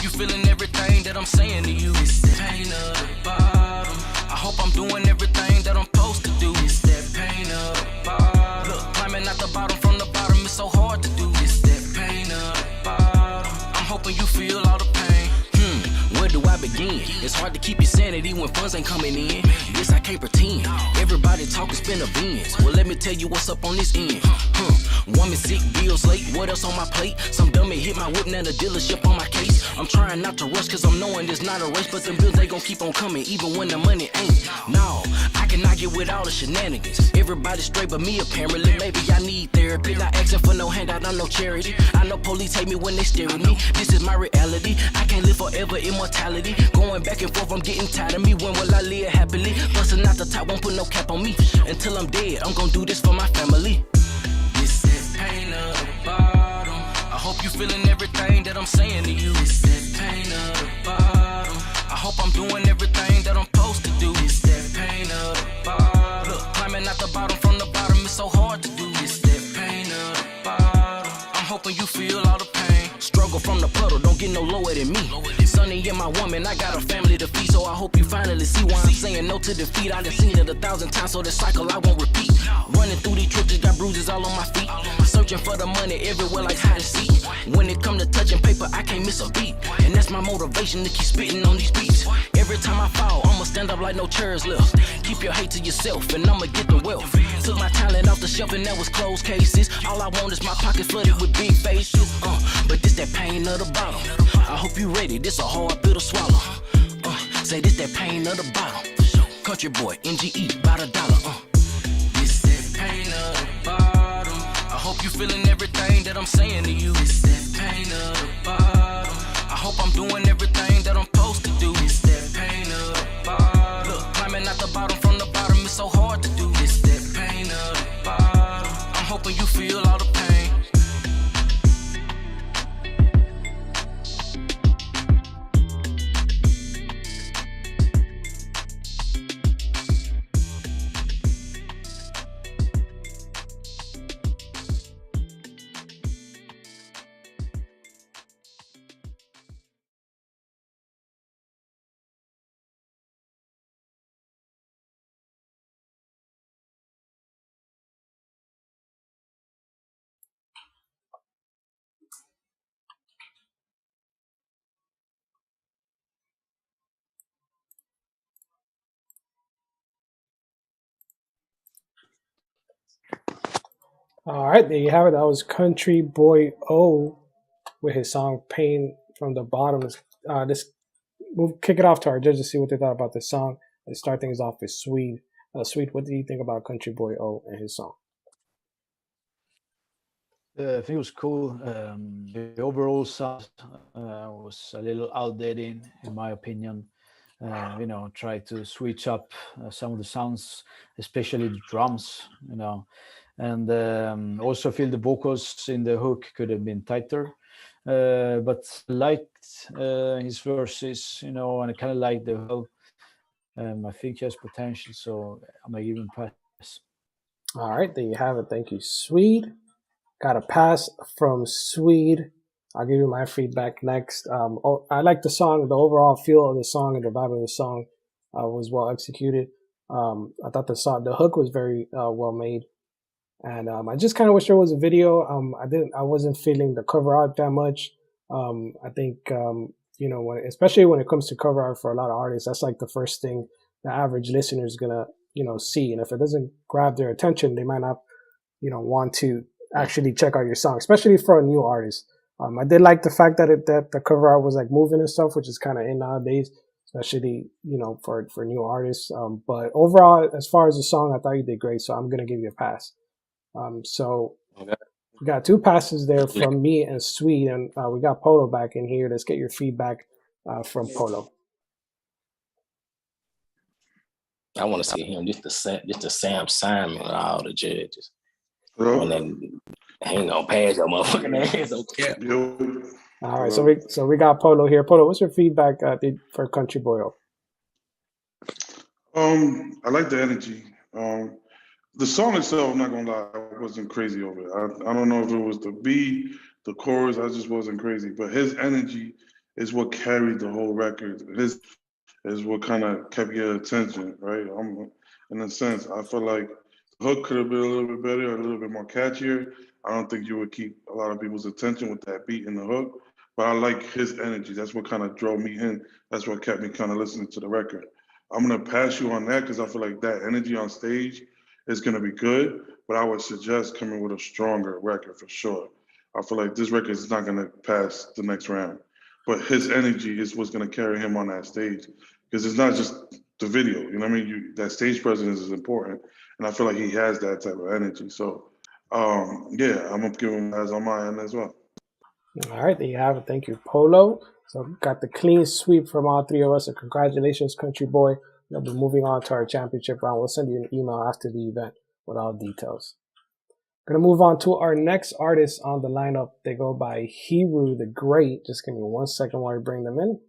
Speaker 4: You feeling everything that I'm saying to you. It's that pain of the bottom. I hope I'm doing everything that I'm supposed to do. It's that pain of the bottom. Look, climbing out the bottom from the bottom is so hard to do. It's that pain of the bottom. I'm hoping you feel all the pain. Where do I begin? It's hard to keep your sanity when funds ain't coming in. Yes, I can't pretend. Everybody talking spin a beans. Well, let me tell you what's up on this end. Woman sick, bills late, what else on my plate? Some dummy hit my whip, now the dealership on my case. I'm trying not to rush cause I'm knowing it's not a race, but them bills they gon' keep on coming even when the money ain't. No, I cannot get with all the shenanigans. Everybody straight but me apparently. Maybe I need therapy, not asking for no handout, I'm no charity. I know police hate me when they stare at me. This is my reality, I can't live forever, immortality. Going back and forth, I'm getting tired of me. When will I live happily? Busting out the top, won't put no cap on me. Until I'm dead, I'm gon' do this for my family. Pain of the bottom. I hope you feeling everything that I'm saying to you. It's that pain of the bottom. I hope I'm doing everything that I'm supposed to do. It's that pain of the bottom. Look, climbing out the bottom from the bottom is so hard to do. It's that pain of the bottom. I'm hoping you feel all the pain. Struggle from the puddle, don't get no lower than me. Sonny and my woman, I got a family to feed, so I hope you finally see why I'm saying no to defeat. I done seen it 1,000 times, so this cycle I won't repeat. Running through these trenches, got bruises all on my feet. Searching for the money everywhere like hide and seek. When it come to touching paper, I can't miss a beat. And that's my motivation to keep spitting on these beats. Every time I fall, I'ma stand up like no chairs left. Keep your hate to yourself, and I'ma get the wealth. Took my talent off the shelf, and that was closed cases. All I want is my pockets flooded with big faces. But this that pain of the bottom. I hope you ready, this a hard pill to swallow. Say this that pain of the bottom. Country Boy, NGE, about $1. This that pain of the bottom. I hope you feeling everything that I'm saying to you. It's that pain of the bottom. I hope I'm doing everything that I'm supposed to do. It's that pain of the bottom. Look, climbing out the bottom from the bottom is so hard to do. It's that pain of the bottom. I'm hoping you feel all the pain.
Speaker 1: All right, there you have it. That was Country Boy O with his song "Pain from the Bottom." We'll kick it off to our judges to see what they thought about this song. Let's start things off with SWEDE. SWEDE, what do you think about Country Boy O and his song?
Speaker 5: I think it was cool. The overall sound was a little outdated, in my opinion. Try to switch up some of the sounds, especially the drums. And also feel the vocals in the hook could have been tighter. But liked his verses, and I kind of like the whole. I think he has potential, so I'm gonna give him a pass.
Speaker 1: All right, there you have it. Thank you, SWEDE. Got a pass from SWEDE. I'll give you my feedback next. I like the song. The overall feel of the song and the vibe of the song was well executed. I thought the hook was very well made, and I just kind of wish there was a video. I wasn't feeling the cover art that much. I think especially when it comes to cover art for a lot of artists, that's like the first thing the average listener is gonna see, and if it doesn't grab their attention, they might not want to actually check out your song, especially for a new artist. I did like the fact that the cover art was like moving and stuff, which is kind of in nowadays, especially for new artists. But overall, as far as the song, I thought you did great, so I'm gonna give you a pass. So we got two passes there from me and SWEDE, and we got Polo back in here. Let's get your feedback from Polo.
Speaker 16: I want to see him just the Sam Simon and all the judges. And then hang on, pass your motherfucking ass. Okay.
Speaker 1: All right, so we got Polo here. Polo, what's your feedback for Country Boy O?
Speaker 2: I like the energy. The song itself, I'm not gonna lie, I wasn't crazy over it. I don't know if it was the beat, the chorus, I just wasn't crazy. But his energy is what carried the whole record. His is what kind of kept your attention, right? In a sense, I feel like the hook could have been a little bit better, a little bit more catchier. I don't think you would keep a lot of people's attention with that beat in the hook, but I like his energy. That's what kind of drove me in. That's what kept me kind of listening to the record. I'm gonna pass you on that because I feel like that energy on stage is gonna be good, but I would suggest coming with a stronger record for sure. I feel like this record is not gonna pass the next round, but his energy is what's gonna carry him on that stage because it's not just the video. You know what I mean? That stage presence is important, and I feel like he has that type of energy. So, yeah, I'm gonna give him as on my end as well.
Speaker 1: All right, there you have it. Thank you, Polo. So got the clean sweep from all three of us. So congratulations, Country Boy. We'll be moving on to our championship round. We'll send you an email after the event with all details. Gonna move on to our next artist on the lineup. They go by Hero the Great. Just give me 1 second while I bring them in.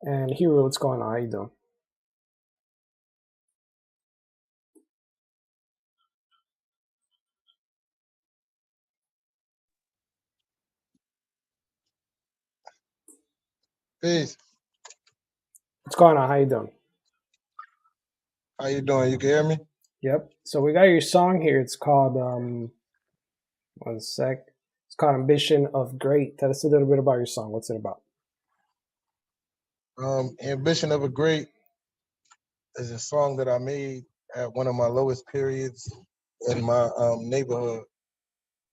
Speaker 1: And Hero, what's going on? How you doing?
Speaker 17: Peace.
Speaker 1: What's going on? How you doing?
Speaker 17: How you doing? You can hear me?
Speaker 1: Yep. So we got your song here. It's called 1 sec. It's called Ambition of Great. Tell us a little bit about your song. What's it about?
Speaker 17: Ambition of a Great is a song that I made at one of my lowest periods in my neighborhood.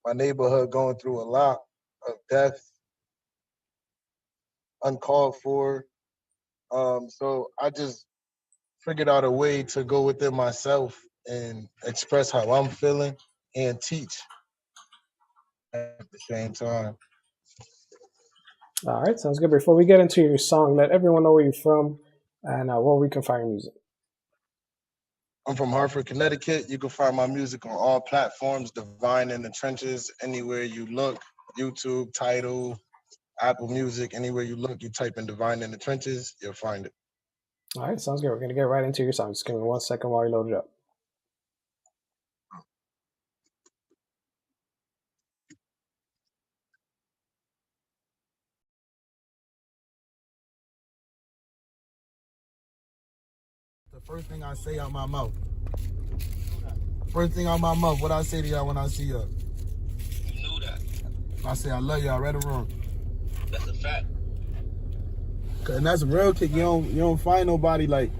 Speaker 17: My neighborhood going through a lot of death, uncalled for. So I just figured out a way to go within myself and express how I'm feeling and teach at the same time.
Speaker 1: All right, sounds good. Before we get into your song, let everyone know where you're from and where we can find your music.
Speaker 17: I'm from Hartford, Connecticut. You can find my music on all platforms, Divine in the Trenches, anywhere you look, YouTube, Tidal, Apple Music, anywhere you look, you type in Divine in the Trenches, you'll find it.
Speaker 1: All right, sounds good. We're going to get right into your song. Just give me 1 second while you load it up.
Speaker 17: The first thing I say out my mouth. First thing out my mouth, what I say to y'all when I see y'all. If I say I love y'all, right or wrong.
Speaker 9: That's a fact.
Speaker 17: And that's a real kick. You don't find nobody like.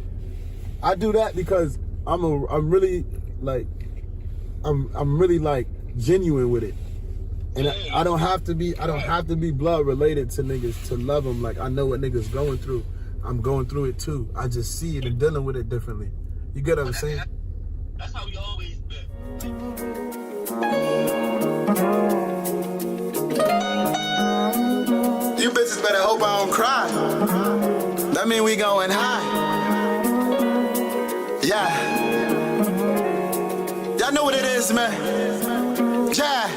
Speaker 17: I do that because I'm really like genuine with it, and I don't have to be blood related to niggas to love them. Like I know what niggas going through. I'm going through it too. I just see it and dealing with it differently. You get what I'm saying?
Speaker 9: That's how we always been.
Speaker 18: You bitches better hope I don't cry. That mean we going high. Yeah. Y'all know what it is, man. Yeah.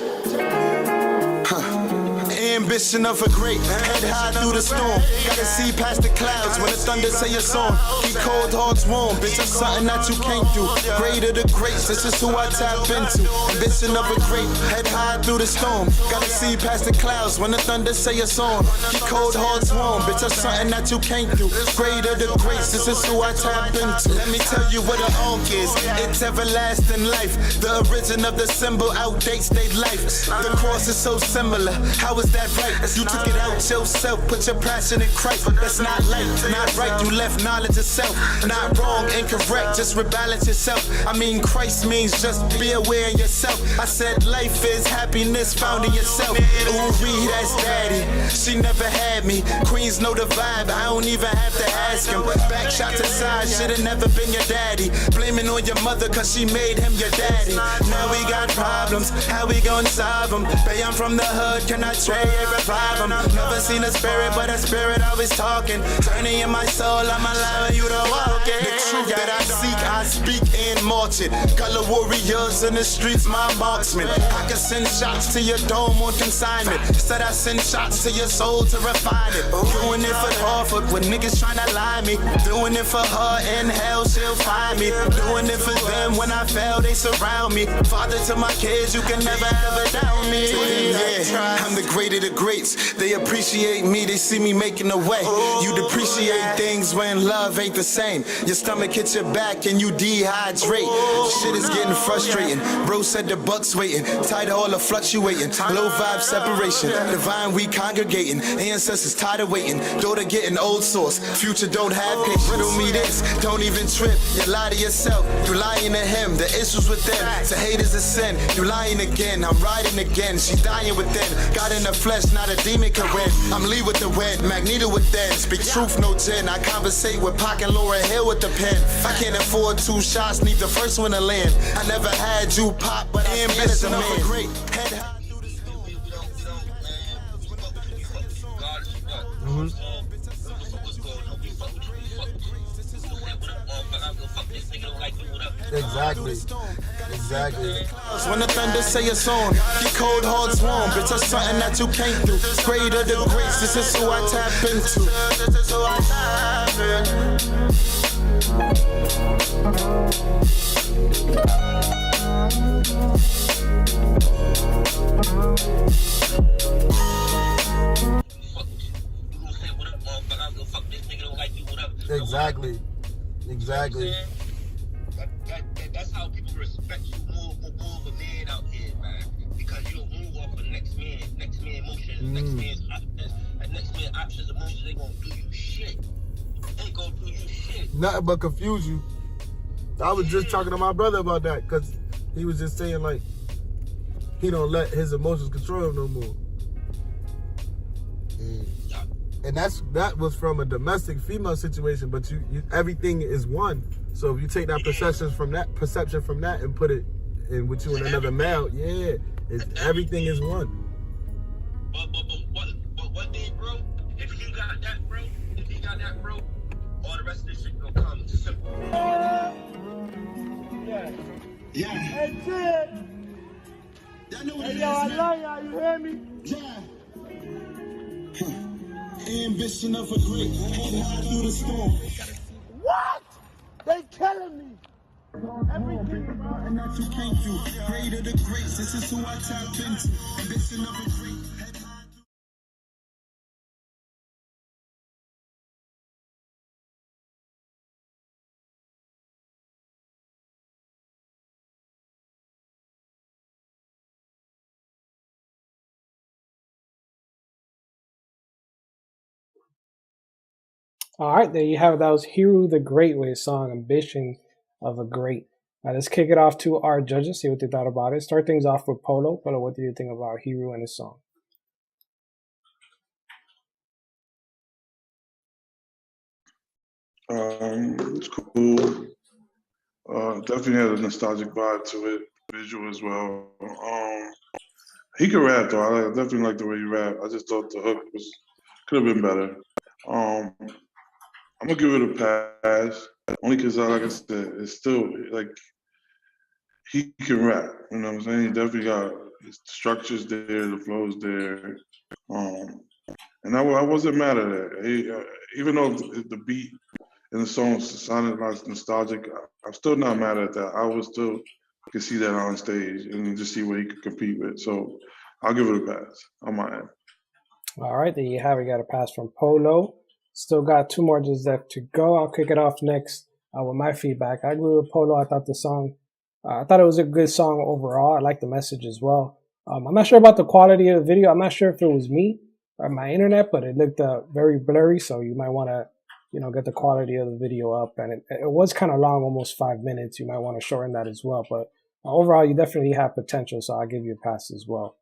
Speaker 18: Ambition of a great, head high through the storm. Gotta see past the clouds when the thunder say a song. Keep cold hearts warm, bitch, that's something that you can't do. Greater the greats, this is who I tap into. Ambition of a great, head high through the storm. Gotta see past the clouds when the thunder say a song. Keep cold hearts warm, bitch, that's something that you can't do. Greater the greats, this is who I tap into. Let me tell you what an onk is. It's everlasting life. The origin of the symbol outdates state life. The cross is so similar. How is that right? You took it out yourself, put your passion in Christ. That's not light, not right. You left knowledge of self. Not wrong, incorrect, just rebalance yourself. I mean, Christ means just be aware of yourself. I said life is happiness found in yourself. Ooh, that's daddy. She never had me. Queens know the vibe, I don't even have to ask him. Back shot to side, should've never been your daddy. Blaming on your mother cause she made him your daddy. Now we got problems, how we gon' solve them? Babe, I'm from the hood, can I trade? Revive them. Never seen a spirit, but a spirit always talking. Turning in my soul, I'm alive, you don't walk it. The truth that I seek, I speak and march it. Color warriors in the streets, my marksman. I can send shots to your dome on consignment. Said I send shots to your soul to refine it. Doing it for Norfolk when niggas tryna lie me. Doing it for her in hell, she'll find me. Doing it for them when I fail, they surround me. Father to my kids, you can never ever down me. Yeah, I'm the greatest of the greats. They appreciate me, they see me making a way. You depreciate things when love ain't the same. Your stomach hits your back and you dehydrate. Shit is getting frustrating. Bro said the buck's waiting. Tired of all the fluctuating. Low vibe separation. Divine we congregating. Ancestors tired of waiting. Daughter getting old source. Future don't have patience. Riddle me this, don't even trip. You lie to yourself, you lying to him. The issues with them, to hate is a sin. You lying again, I'm riding again. She dying within. God in the flesh, not a demon can win. I'm Lee with the wind, Magneto with them. Speak truth, no gin. I conversate with Pac and Laura Hill with the pen. I can't afford 2 shots, need the first one to land. I never had you pop, but I ambition of a great. Head high.
Speaker 17: Exactly.
Speaker 18: When the thunder say a song, your cold hearts warm. Bitch, that's something that you can't do. Greater the grace, this is who I tap into. This is who I
Speaker 17: Exactly.
Speaker 9: That's how people respect you more of a man out here, man. Because you don't move off of next man emotions, next man's options, emotions. They gonna do you shit. They gonna do you shit.
Speaker 17: Nothing but confuse you. I was just talking to my brother about that because he was just saying like he don't let his emotions control him no more. And that was from a domestic female situation, but you everything is one. So if you take that perception from that and put it in with you and another male, everything is one.
Speaker 9: But one thing, bro, if you got that, bro, all the rest of this shit gonna come. It's simple.
Speaker 19: Yeah. Hey, Ted. Hey, yo, I love y'all. You hear me?
Speaker 18: Yeah. Ambition of a great, head high through the storm.
Speaker 19: What? They killing me. Everything, bro.
Speaker 18: And that you can't do. Greater the grace, this is who I tap into. Ambition of a great.
Speaker 1: All right, there you have it. That was Hero the Great with his song Ambition of a Great. Let's kick it off to our judges, see what they thought about it. Start things off with Polo. Polo, what do you think about Hero and his song?
Speaker 2: It's cool. Definitely had a nostalgic vibe to it, visual as well. He could rap though. I definitely like the way he rap. I just thought the hook could have been better. I'm gonna give it a pass, only because, like I said, it's still like he can rap. You know what I'm saying? He definitely got his structures there, the flows there, and I wasn't mad at it. Even though the beat and the song sounded like nostalgic, I'm still not mad at that. I would still could see that on stage and just see what he could compete with. So I'll give it a pass on my end.
Speaker 1: All right, there you have it. Got a pass from Polo. Still got 2 more just left to go. I'll kick it off next with my feedback. I agree with Polo. I thought the song, I thought it was a good song overall. I like the message as well. I'm not sure about the quality of the video. I'm not sure if it was me or my internet, but it looked very blurry. So you might want to, get the quality of the video up. And it was kind of long, almost 5 minutes. You might want to shorten that as well. But overall, you definitely have potential. So I'll give you a pass as well.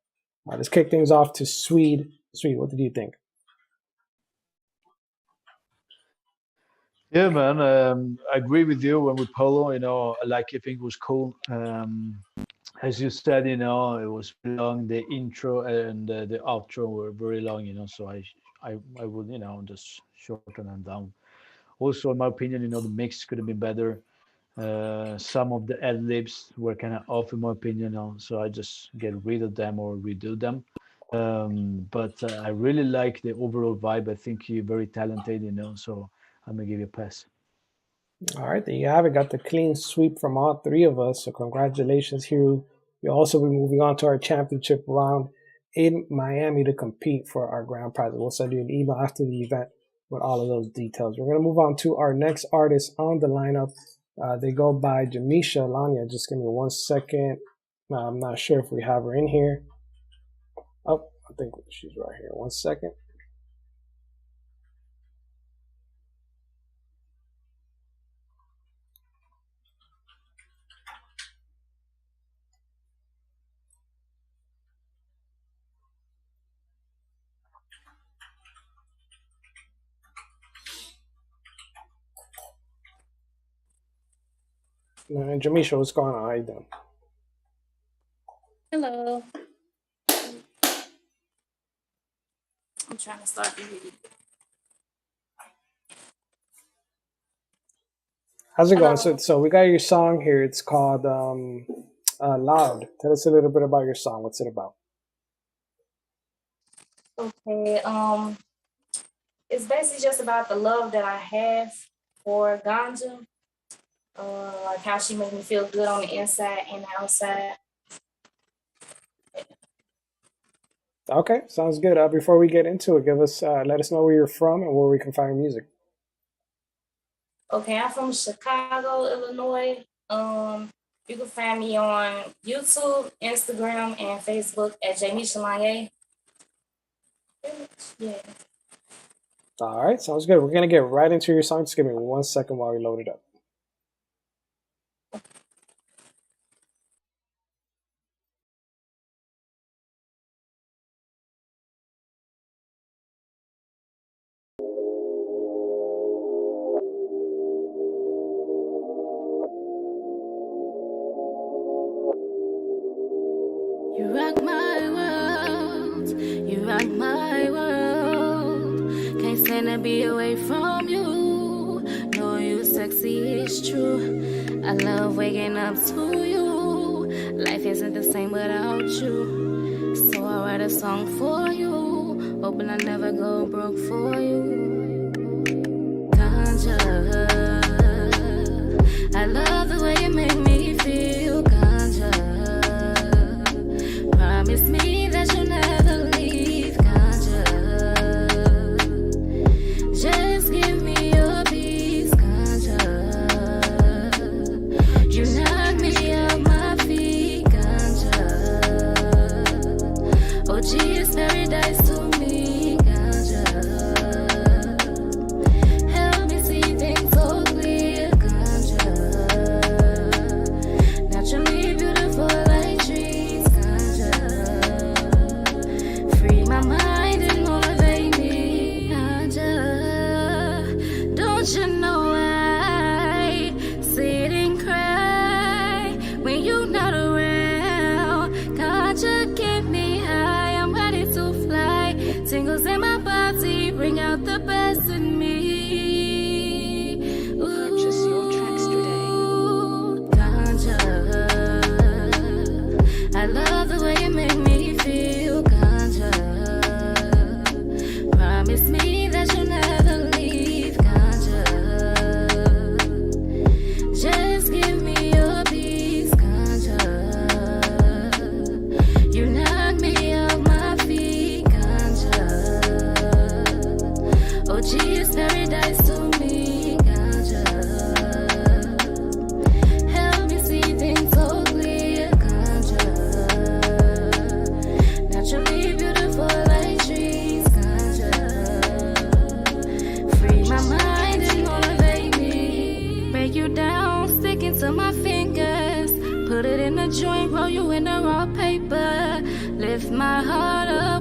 Speaker 1: Let's kick things off to SWEDE. SWEDE, what did you think?
Speaker 5: Yeah, man, I agree with you. And with Polo, I think it was cool. As you said, it was long. The intro and the outro were very long, so I would, just shorten them down. Also, in my opinion, the mix could have been better. Some of the ad-libs were kind of off, in my opinion, so I just get rid of them or redo them. But I really like the overall vibe. I think you're very talented, so I'm gonna give you a pass.
Speaker 1: All right, there you have it. Got the clean sweep from all 3 of us. So congratulations, Hugh. You'll also be moving on to our championship round in Miami to compete for our grand prize. We'll send you an email after the event with all of those details. We're going to move on to our next artist on the lineup. They go by Jamisha Lanya. Just give me 1 second. I'm not sure if we have her in here. Oh, I think she's right here. 1 second. And Jamisha, what's going on? How you doing?
Speaker 20: Hello. I'm trying to start the video.
Speaker 1: How's it going? So we got your song here. It's called Loud. Tell us a little bit about your song. What's it about?
Speaker 20: Okay. It's basically just about the love that I have for Ganja. Like how she makes me feel good on the inside and the outside.
Speaker 1: Okay, sounds good. Before we get into it, let us know where you're from and where we can find your music.
Speaker 20: Okay, I'm from Chicago, Illinois. You can find me on YouTube, Instagram, and Facebook at Jamisha Lanya. Yeah.
Speaker 1: All right, sounds good. We're gonna get right into your song. Just give me 1 second while we load it up.
Speaker 6: You rock my world, you rock my world. Can't stand to be away from you. Know you sexy, it's true. I love waking up to you. Life isn't the same without you. So I write a song for you. Hoping I never go broke for you. Ganja, I love the way you make me feel. Ganja, promise me that you'll never leave. Ganja, just give me your peace. Ganja, you knock me off my feet. Ganja, oh gee, it's paradise to me. Ganja, hell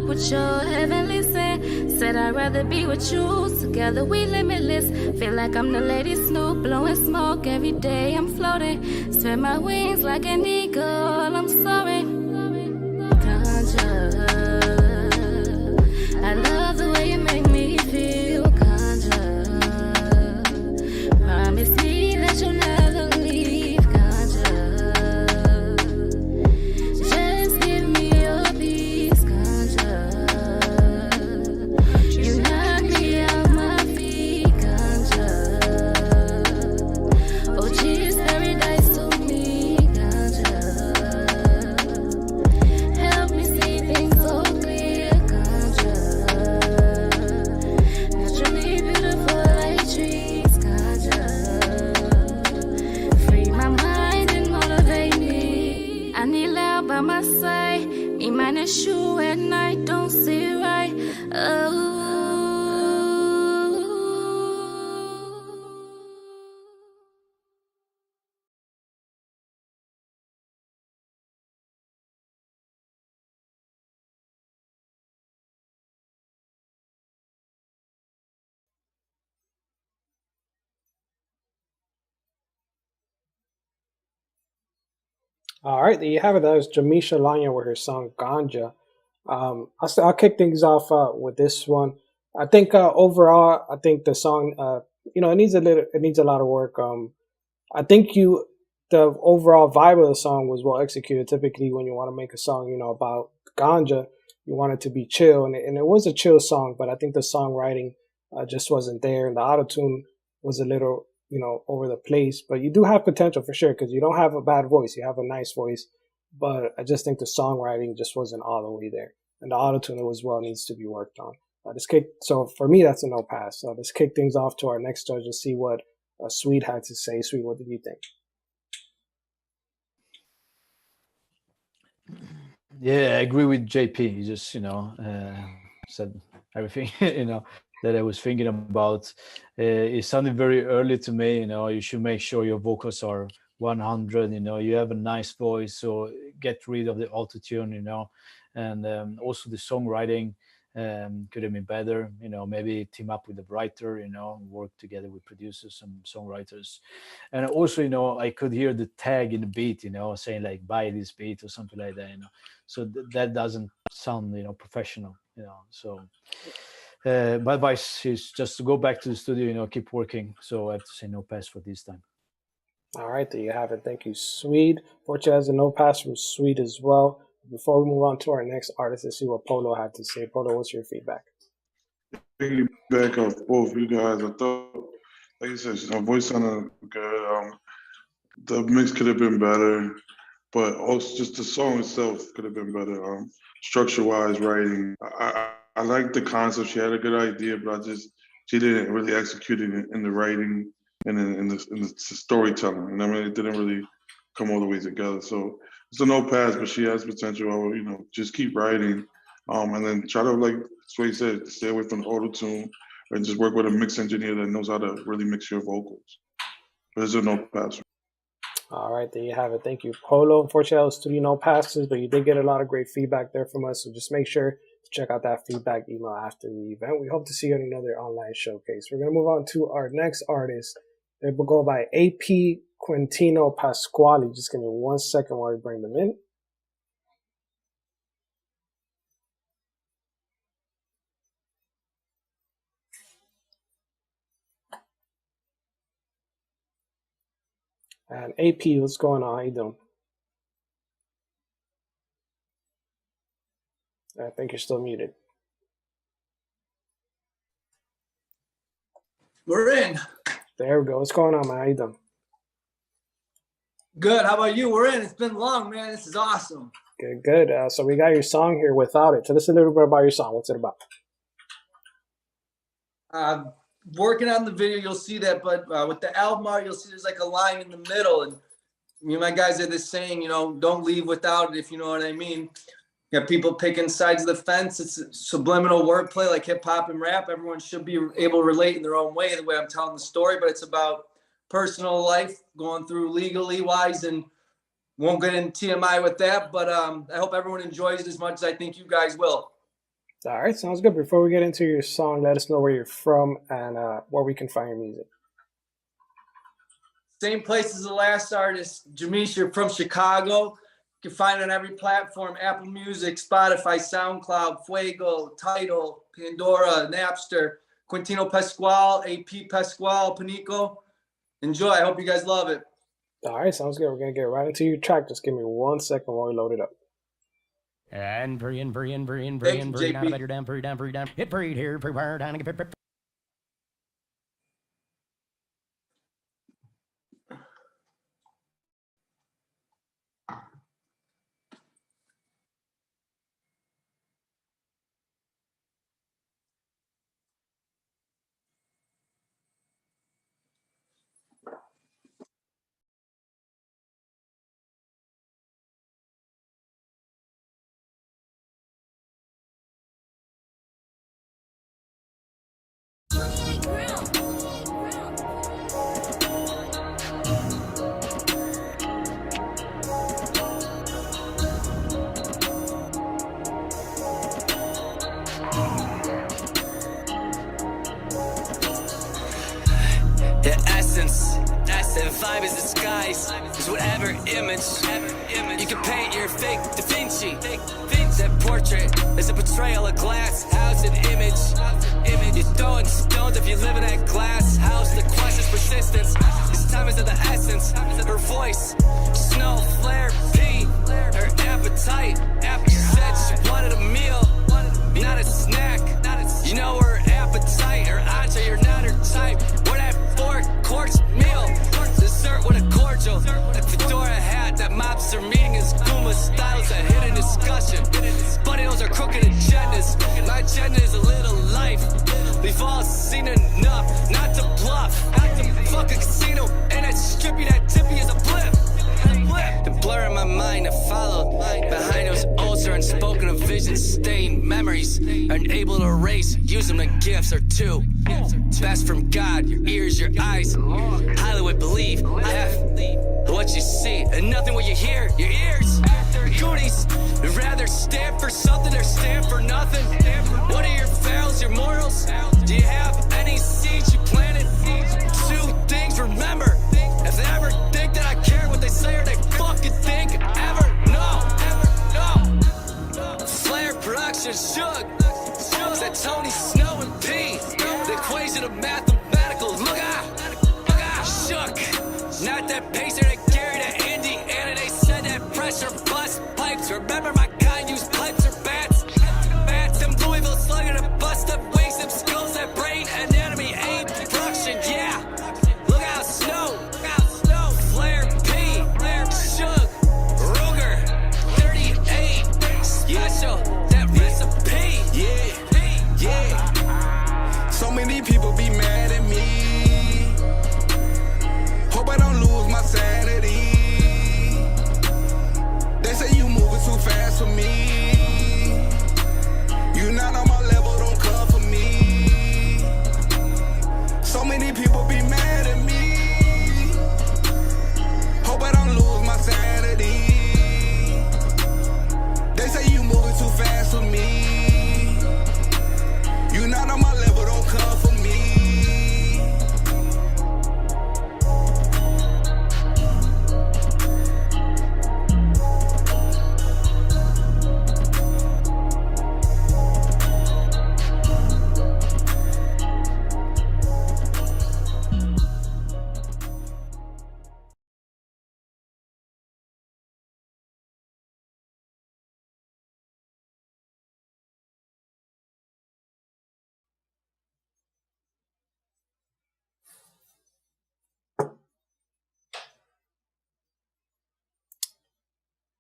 Speaker 6: up with your heavenly scent. Said I'd rather be with you. Together we limitless. Feel like I'm the lady Snoop, blowing smoke every day. I'm floating. Spread my wings like an eagle. I'm soaring. Ganja. I love the way you make me feel. Ganja. Promise me that you'll never leave. Ganja. Just give me your peace. Ganja. You knock me off my feet. Ganja. Oh, geez, paradise to me. Ganja. Help me see things so clear. Ganja. Naturally beautiful like trees. Ganja. Free my mind and motivate me. I need love by my side. Me minus you at night, don't see right. Oh.
Speaker 1: All right, there you have it. That was Jamisha Lanya with her song Ganja. I'll kick things off with this one. I think overall, I think the song, it needs a lot of work. I think the overall vibe of the song was well executed. Typically, when you want to make a song, about ganja, you want it to be chill, and it was a chill song. But I think the songwriting just wasn't there, and the autotune was a little, over the place. But you do have potential for sure, because you don't have a bad voice. You have a nice voice. But I just think the songwriting just wasn't all the way there. And the autotune as well needs to be worked on. So for me, that's a no pass. So let's kick things off to our next judge and see what SWEDE had to say. SWEDE, what did you think?
Speaker 5: Yeah, I agree with JP. He just, said everything, that I was thinking about. It sounded very early to me. You should make sure your vocals are 100. You have a nice voice, so get rid of the autotune. And also the songwriting could have been better. Maybe team up with a writer. Work together with producers and songwriters. And also, I could hear the tag in the beat. Saying like buy this beat or something like that. So that doesn't sound professional. So. My advice is just to go back to the studio, keep working. So I have to say no pass for this time.
Speaker 1: All right, there you have it. Thank you, SWEDE. Fortunately, has a no pass from SWEDE as well. Before we move on to our next artist, let's see what POLO had to say. POLO, what's your feedback?
Speaker 2: Piggyback off both you guys. I thought, like you said, her voice sounded good. The mix could have been better, but also just the song itself could have been better. Structure-wise, writing. I like the concept. She had a good idea, but she didn't really execute it in the writing and in the storytelling. It didn't really come all the way together. So it's a no pass, but she has potential. I would, just keep writing, and then try to, like Sway said, stay away from the auto tune and just work with a mix engineer that knows how to really mix your vocals. But it's a no pass.
Speaker 1: All right, there you have it. Thank you, POLO. Unfortunately, that was 3 no passes, but you did get a lot of great feedback there from us. So just make sure to check out that feedback email after the event. We hope to see you on another online showcase. We're going to move on to our next artist. They will go by AP Quintino Pasquale. Just give me 1 second while we bring them in. And AP, what's going on? How you doing? I think you're still muted.
Speaker 21: We're in.
Speaker 1: There we go. What's going on, man? How you doing?
Speaker 21: Good. How about you? We're in. It's been long, man. This is awesome.
Speaker 1: Good. So we got your song here, Without It. Tell us a little bit about your song. What's it about?
Speaker 21: Working on the video, you'll see that. But with the album art, you'll see there's like a line in the middle. And me and my guys are this saying, don't leave without it, if you know what I mean. You got people picking sides of the fence. It's subliminal wordplay like hip hop and rap. Everyone should be able to relate in their own way, the way I'm telling the story. But it's about personal life going through legally wise, and won't get into TMI with that. But I hope everyone enjoys it as much as I think you guys will.
Speaker 1: All right, sounds good. Before we get into your song, let us know where you're from and where we can find your music.
Speaker 21: Same place as the last artist, Jamisha from Chicago. You can find it on every platform: Apple Music, Spotify, SoundCloud, Fuego, Tidal, Pandora, Napster. Quintino Pasquale, AP Pasquale, Panico. Enjoy. I hope you guys love it.
Speaker 1: All right, sounds good. We're going to get right into your track. Just give me 1 second while we load it up.
Speaker 3: And free,
Speaker 21: Thank you,
Speaker 3: down,
Speaker 21: JP.
Speaker 3: better down, free down. Hit free here, prepare down, get
Speaker 22: The essence, that's the vibe is disguise. Is whatever image you can paint your fake Da Vinci. That portrait is a portrayal of glass house and image. You're throwing stones if you live in that glass house. The question's persistence. This time is of the essence. Her voice, snow flare P. Her appetite. She said she wanted a meal, not a snack. You know her appetite, her entree, you're not her type. We're that four-course meal, dessert with a cordial, a fedora hat. That mobster meeting is Guma styles, a hidden discussion. Buddy, those are crooked agendas. My agenda is a little life. We've all seen enough, not to bluff. Fuck a casino, and that strippy, that tippy is a blip. The blur in my mind that followed behind those ulcer unspoken of vision stained memories, unable to erase, use them to gifts or two. Best from God, your ears, your eyes. Hollywood believe half what you see and nothing what you hear. Your ears, goodies. Would rather stand for something or stand for nothing. What are your fails, your morals? Do you have any seeds you planted? Two things, remember. If they ever think that I care what they say or they fucking think ever, no. Flair production shook. Said Tony Snow and P. The equation of mathematical. Look out, shook. Not that pacer that carried to Indiana. They said that pressure bust pipes. Remember my kind used pipes or bats. Them Louisville slugger to bust up wings. Them skulls that brain anatomy ain't production. Yeah. Look out, Snow. Flair P. Shook. Ruger. 38. Special. That recipe.
Speaker 23: Yeah. So many people be mad at me. Hope I don't lose my sanity. They say you moving too fast for me. You not on my level, don't come for me. So many people be mad at me. Hope I don't lose my sanity. They say you moving too fast for me. You not on my level, don't come for me.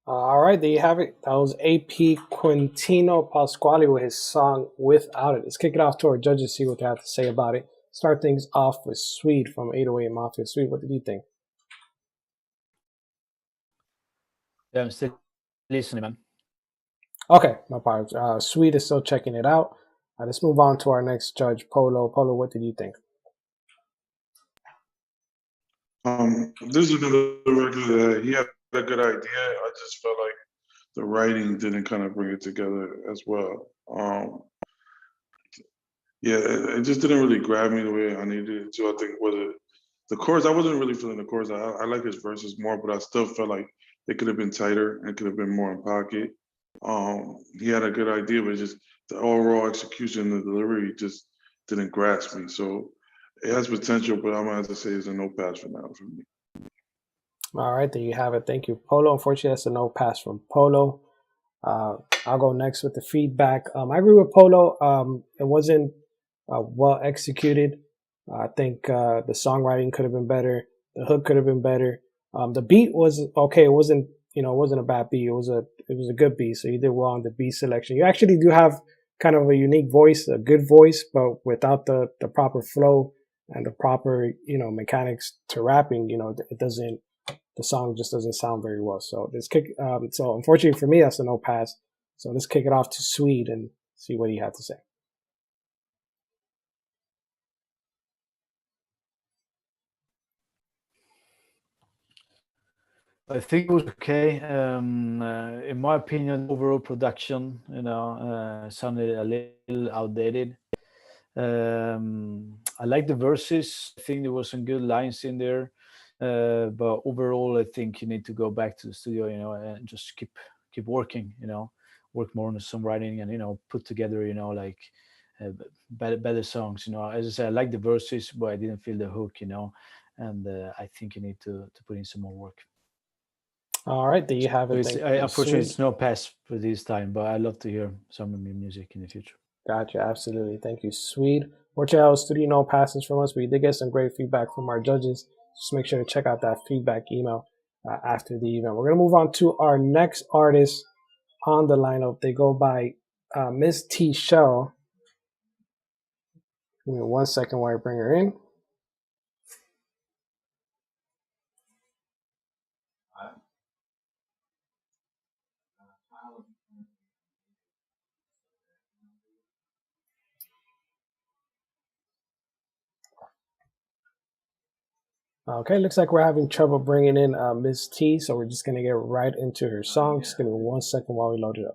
Speaker 1: All right, there you have it. That was AP Quintino Pasquale with his song Without It. Let's kick it off to our judges, see what they have to say about it. Start things off with SWEDE from 808 Mafia. SWEDE, what did you think?
Speaker 5: Yeah, I'm still listening, man.
Speaker 1: Okay, my apologies. SWEDE is still checking it out. Let's move on to our next judge, Polo. Polo, what did you think?
Speaker 2: This is another record that he had a good idea. I just felt like the writing didn't kind of bring it together as well. Yeah, it just didn't really grab me the way I needed it to. I think the chorus. I wasn't really feeling the chorus. I like his verses more, but I still felt like it could have been tighter and could have been more in pocket. He had a good idea, but just the overall execution and the delivery just didn't grasp me. So it has potential, but I'm gonna have to say it's a no pass for now for me.
Speaker 1: All right, there you have it. Thank you, Polo. Unfortunately, that's a no pass from Polo. I'll go next with the feedback. I agree with Polo. It wasn't well executed. I think the songwriting could have been better. The hook could have been better. The beat was okay. It wasn't a bad beat. It was a good beat. So you did well on the beat selection. You actually do have kind of a unique voice, a good voice, but without the proper flow and the proper mechanics to rapping, the song just doesn't sound very well. So so unfortunately for me, that's a no pass. So let's kick it off to SWEDE and see what he had to say.
Speaker 5: I think it was okay. In my opinion, overall production, sounded a little outdated. I like the verses. I think there was some good lines in there. But overall, I think you need to go back to the studio, and just keep working, work more on the songwriting and, put together, better songs, As I said, I like the verses, but I didn't feel the hook, and I think you need to put in some more work.
Speaker 1: All right, there you have it.
Speaker 5: Unfortunately, it's no pass for this time, but I love to hear some of your music in the future.
Speaker 1: Gotcha, absolutely. Thank you, SWEDE. Fortunately, our studio no passes from us, but we did get some great feedback from our judges. Just make sure to check out that feedback email after the event. We're going to move on to our next artist on the lineup. They go by Miss T Shell. Give me 1 second while I bring her in. Okay, looks like we're having trouble bringing in Ms. T, so we're just going to get right into her song. Just give me 1 second while we load it up.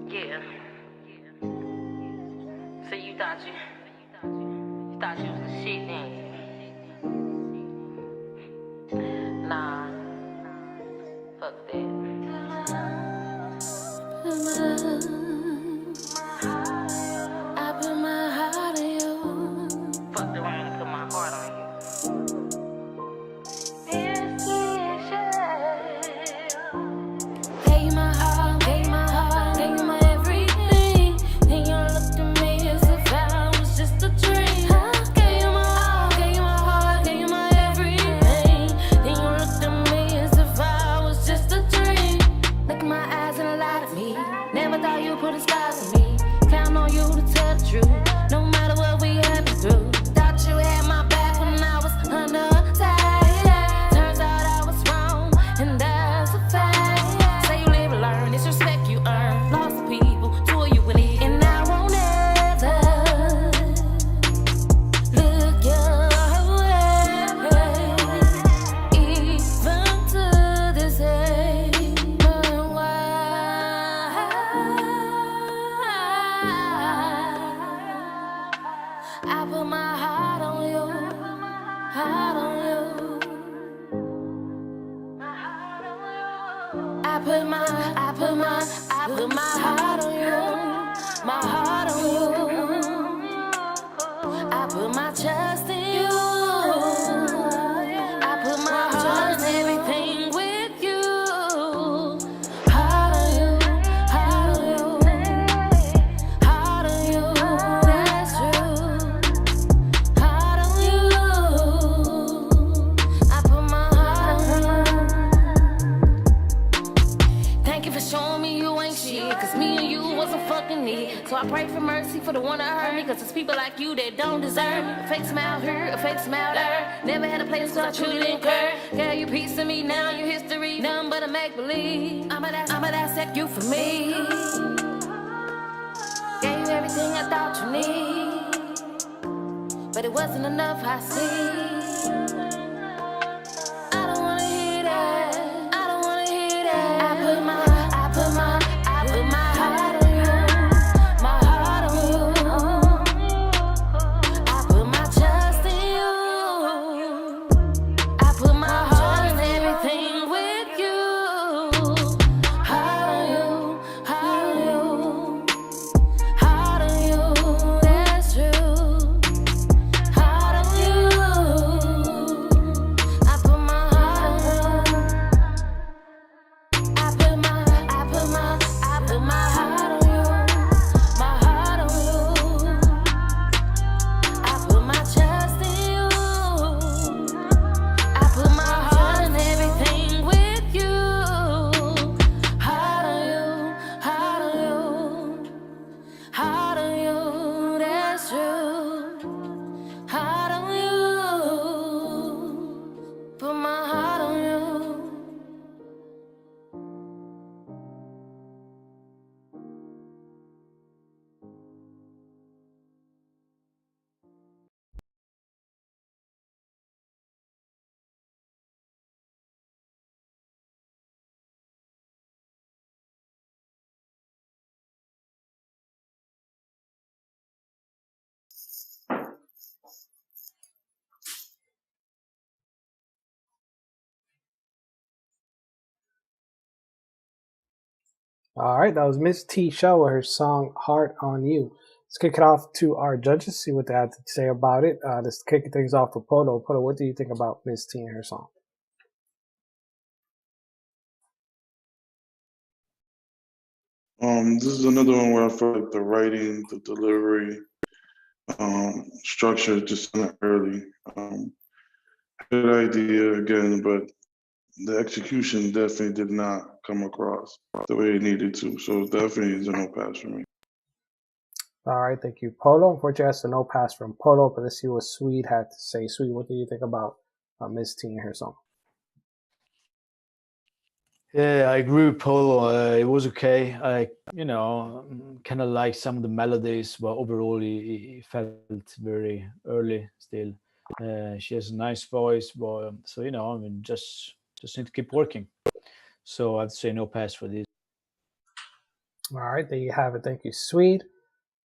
Speaker 8: Yeah. So you thought you was the shit then? Nah. Fuck that.
Speaker 6: I put my heart on you.
Speaker 8: Fuck the one and put my heart on you.
Speaker 6: Gave you my heart, gave you my everything. Then you looked at me as if I was just a dream. Gave you my heart, gave you my everything. Then you looked at me as if I was just a dream. Look in my eyes and lie to me. Never thought you'd put a stars on me. Count on you to tell the truth. No matter what we had been through. Thought you had my back when I was under attack. Turns out I was wrong, and that's a fact. Say you live and learn, it's respect you earn. Lost people, two of you in it, and I won't ever look your way. Even to this day, but why? I put my heart on you, heart on you. I put my heart on you, my heart on you. I put my trust in you. I put my heart and everything with you. Heart on you, heart on you, heart on you. That's true. Heart on you.
Speaker 20: pray for mercy for the one that hurt me, cause it's people like you that don't deserve me. A fake smile here, a fake smile there. Never had a place so I truly didn't care. Girl, you piece of me, now your history, nothing but a make-believe. I'ma dissect you for me. Gave you everything I thought you need, but it wasn't enough, I see. I don't wanna hear that. I don't wanna hear that. I put my heart on you, my heart on you. I put my trust in you. I put my heart and everything with you. Heart on you, heart on you, heart on you. That's true. Heart on you. I put my heart on you. I put my heart on you, my heart on you. I put my trust in you. I put my heart and everything with you. Heart on you, heart on you, heart on you. That's true. Heart on you. Put my heart on you.
Speaker 1: All right, that was Miss T Shaw with her song "Heart on You." Let's kick it off to our judges, see what they have to say about it. Let's kick things off with Polo. Polo, what do you think about Miss T and her song?
Speaker 2: This is another one where I feel like the writing, the delivery, structure just not early. Good idea again, but the execution definitely did not come across the way it needed to. So definitely is a no pass for me.
Speaker 1: All right, thank you, Polo. Unfortunately, that's a no pass from Polo, but let's see what SWEDE had to say. SWEDE, what do you think about Miss T and her song?
Speaker 5: Yeah, I agree with Polo. It was okay. I, kind of like some of the melodies, but overall, it felt very early still. She has a nice voice, but just need to keep working. So I'd say no pass for this.
Speaker 1: All right, there you have it. Thank you, SWEDE.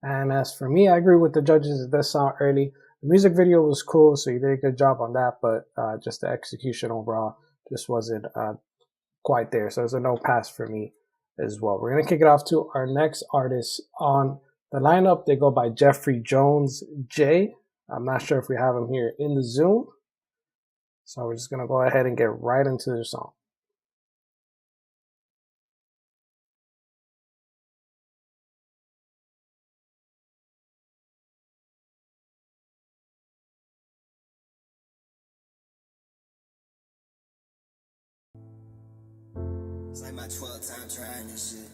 Speaker 1: And as for me, I agree with the judges. It does sound early. The music video was cool, so you did a good job on that, but just the execution overall just wasn't quite there. So it's a no pass for me as well. We're going to kick it off to our next artist on the lineup. They go by Jeffrey Jones J. I'm not sure if we have him here in the Zoom. So we're just going to go ahead and get right into the song.
Speaker 10: It's like my 12th time trying this shit.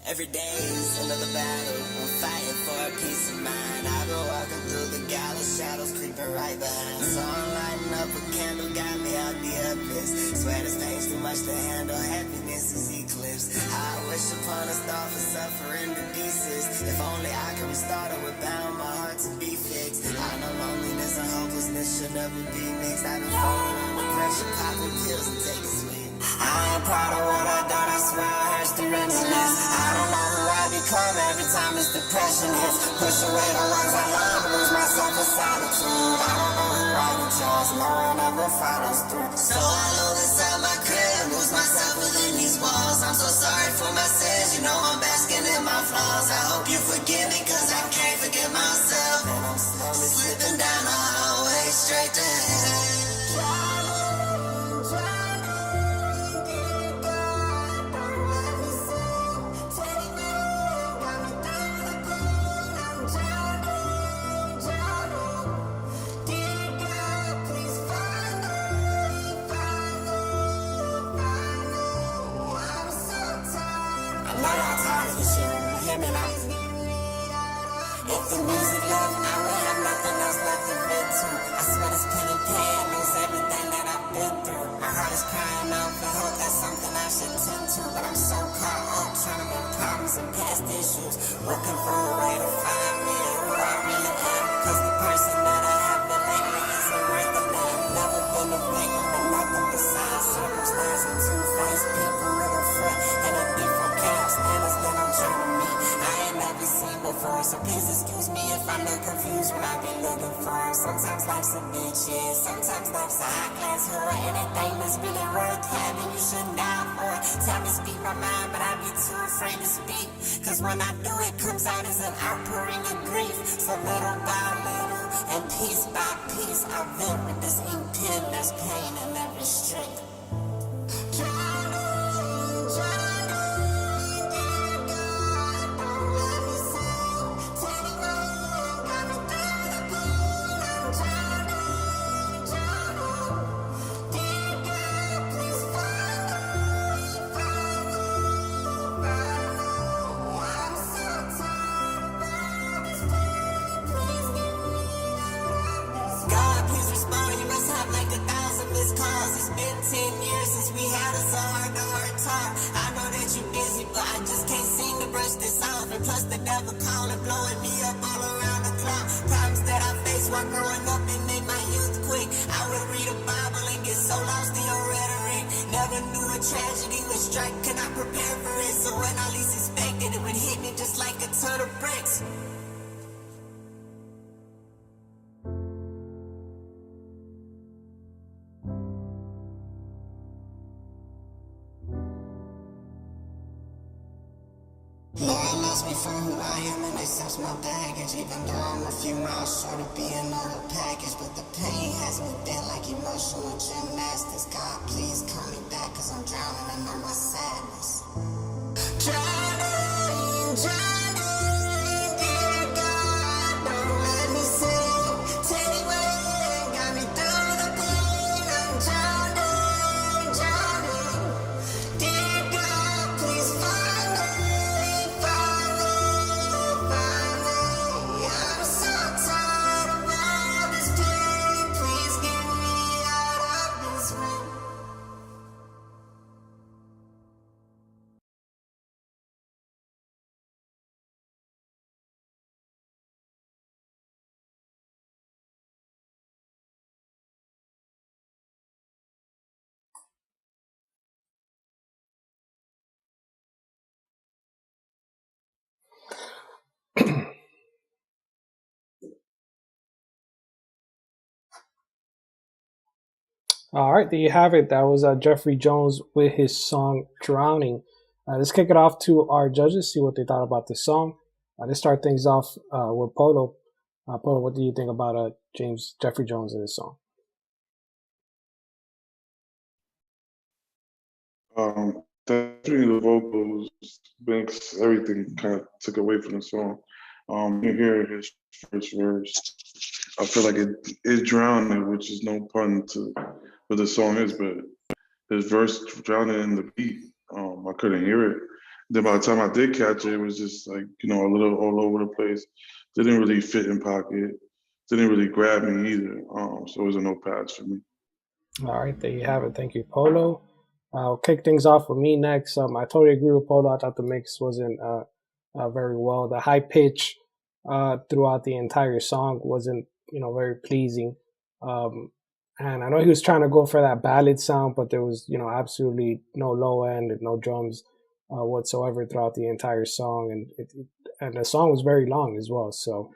Speaker 10: Every day is another battle. I'm fighting for a peace of mind. I've been walking through the gallows, shadows creeping right behind. So I'm lighting up a candle, got me out the abyss. Swear this pain's too much to handle, happiness is eclipsed. I wish upon a star for suffering to desist. If only I could restart it without my heart to be fixed. I know loneliness and hopelessness should never be mixed. I've been falling under pressure, popping pills and taking sweet. I ain't proud of what I done, I swear I hurts to reminisce. I don't know who I become every time this depression hits. Push away the ones I love, lose myself in solitude. I don't know who I can trust, no one ever follows through. So I lose inside my crib, lose myself within these walls. I'm so sorry for my sins, you know I'm basking in my flaws. I hope you forgive me, cause I can't forgive myself. And I'm slowly slipping down the hallway straight to hell. My heart is crying out for help, that's something I should tend to. But I'm so caught up trying to make problems and past issues. Looking for a way to find me and who I really am. Cause the person that I have been lately isn't worth a damn. Never been a victim of nothing besides circumstance and two-faced people with a front and a different kind of standards that I'm trying to meet. I ain't never seen before, so please excuse me if I look confused when I be looking for. Sometimes life's a bitch, yeah. Sometimes life's a high class hood. Anything that's really worth having, you shouldn't die for it. Tell me speak my mind, but I be too afraid to speak. Cause when I do, it comes out as an outpouring of grief. So little by little, and piece by piece, I vent with this ink pen. There's pain in every street. God, please respond. You must have like 1,000 missed calls. It's been 10 years since we had a so hard talk. I know that you're busy, but I just can't seem to brush this off. And plus the devil calling, blowing me up all around the clock. Problems that I faced while growing up and made my youth quick. I would read a Bible and get so lost in your rhetoric. Never knew a tragedy would strike, could not prepare for it. So when I least expected, it would hit me just like a ton of bricks. Lord, lost me from who I am and accepts my baggage. Even though I'm a few miles short of being on the package. But the pain has me bent like emotional gymnastics. God, please call me back, cause I'm drowning in all my sadness. Drowning, dear God, don't let me sink. Take me away, got me through the pain. I'm drowning. Dear God, please find me. I'm so tired of all this pain. Please get me out of this room.
Speaker 1: All right, there you have it. That was Jeffrey Jones with his song Drowning. Let's kick it off to our judges, see what they thought about this song. Let's start things off with Polo. Polo, what do you think about Jeffrey Jones and his song?
Speaker 2: Definitely the vocals makes everything kind of took away from the song. You hear his first verse. I feel like it is drowning, which is no pun to what the song is, but his verse drowning in the beat. I couldn't hear it. Then by the time I did catch it, it was just like, a little all over the place. Didn't really fit in pocket. Didn't really grab me either. So it was a no pass for me.
Speaker 1: All right, there you have it. Thank you, Polo. I'll kick things off with me next. I totally agree with Polo. I thought the mix wasn't very well. The high pitch throughout the entire song wasn't, very pleasing. And I know he was trying to go for that ballad sound, but there was, absolutely no low end and no drums whatsoever throughout the entire song. And the song was very long as well. So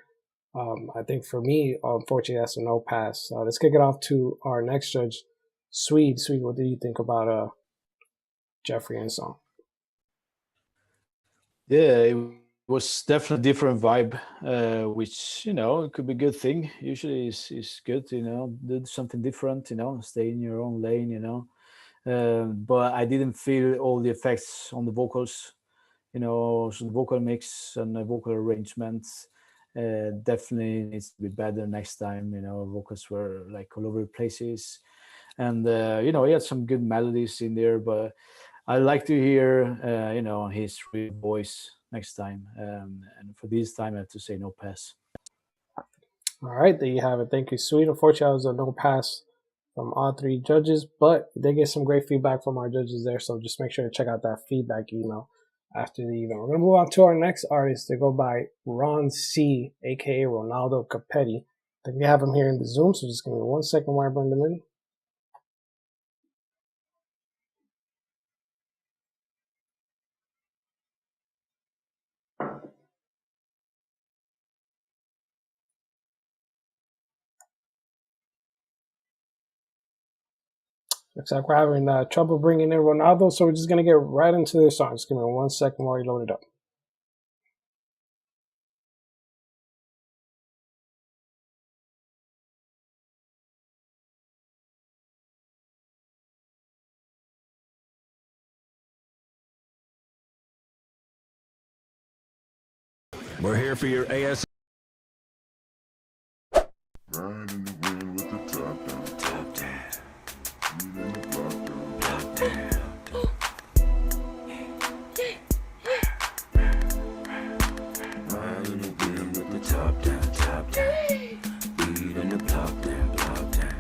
Speaker 1: I think for me, unfortunately, that's a no pass. Let's kick it off to our next judge, SWEDE. SWEDE, what do you think about Jeffrey and song?
Speaker 5: Yeah, it was definitely a different vibe, which, it could be a good thing. Usually is good, do something different, stay in your own lane, but I didn't feel all the effects on the vocals, so the vocal mix and the vocal arrangements definitely needs to be better next time. Vocals were like all over the places, and he had some good melodies in there, but I like to hear his real voice next time, and for this time I have to say no pass.
Speaker 1: All right, there you have it. Thank you, SWEDE. Unfortunately, I was a no pass from all 3 judges, but they get some great feedback from our judges there, so just make sure to check out that feedback email after the event. We're going to move on to our next artist. They go by Ron C, aka Ronaldo Capetti. I think we have him here in the Zoom, so just give me 1 second while I bring them in. Looks like we're having trouble bringing in Ronaldo, so we're just going to get right into this song. Just give me 1 second while you load it up.
Speaker 11: We're here for your AS.
Speaker 2: Ride in the wind with the top down.
Speaker 11: Top down.
Speaker 2: Beat in the block down.
Speaker 11: Block down.
Speaker 2: Ride in the wind with the
Speaker 11: Top down, top down. Beat in the block down, block down.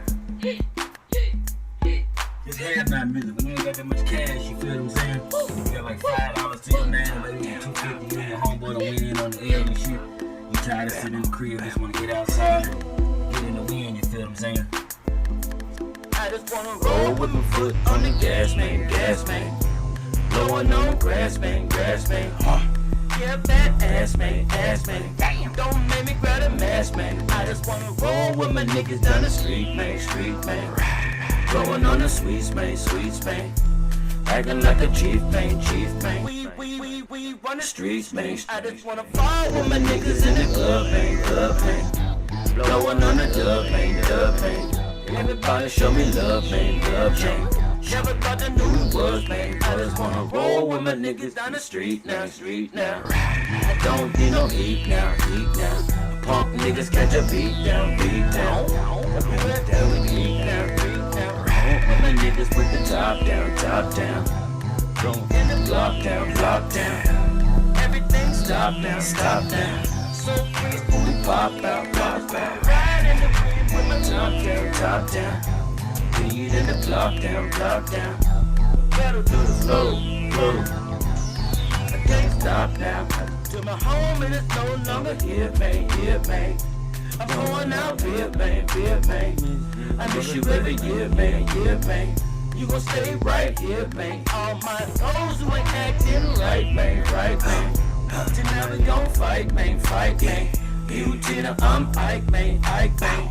Speaker 12: It's halftime music. When you ain't got that much cash, you feel what I'm saying? You got like $5 to your name, maybe $250, you and your homeboy to win in on the L and shit. You tired of sitting in the crib, just wanna get outside and get in the wind, you feel what I'm saying?
Speaker 11: I just wanna roll with my foot on the gas, man, gas, man. Blowing on the grass, man, grass, man. Yeah, that ass, man, ass, man. Damn, don't make me grab a mask, man. I just wanna roll with my niggas down the street, man, street, man. Blowing on the sweets, man, sweets, man. Acting like a chief, man, chief, man. We run the streets, man. I just wanna fall with my niggas in the club, man, club, man. Blowing on the dub, man, dub, man. Everybody show me love, man, love, man. Never thought I knew it was, man. I just wanna roll with my niggas down the street now, street now. I don't need no heat now, heat now. Punk niggas catch a beat down, beat down. Beat down, beat down, beat down. Roll with my niggas with the top down, top down. Roll in the block down. Everything stop now, stop now. So free, we pop out, pop out. Ride in the wind with my top down, top down. Beat in the block down, block down. Pedal to the flow, flow. I can't stop now. To my home and it's no longer here, man, here, man. I'm going out here, man, here, man. I miss you every year, man, year, man. You gon' stay right here, man. All my hoes who ain't acting right, man, right, man. Tonight we gon' fight, man, fight, man. You Tina, I'm Ike, man, Ike, man.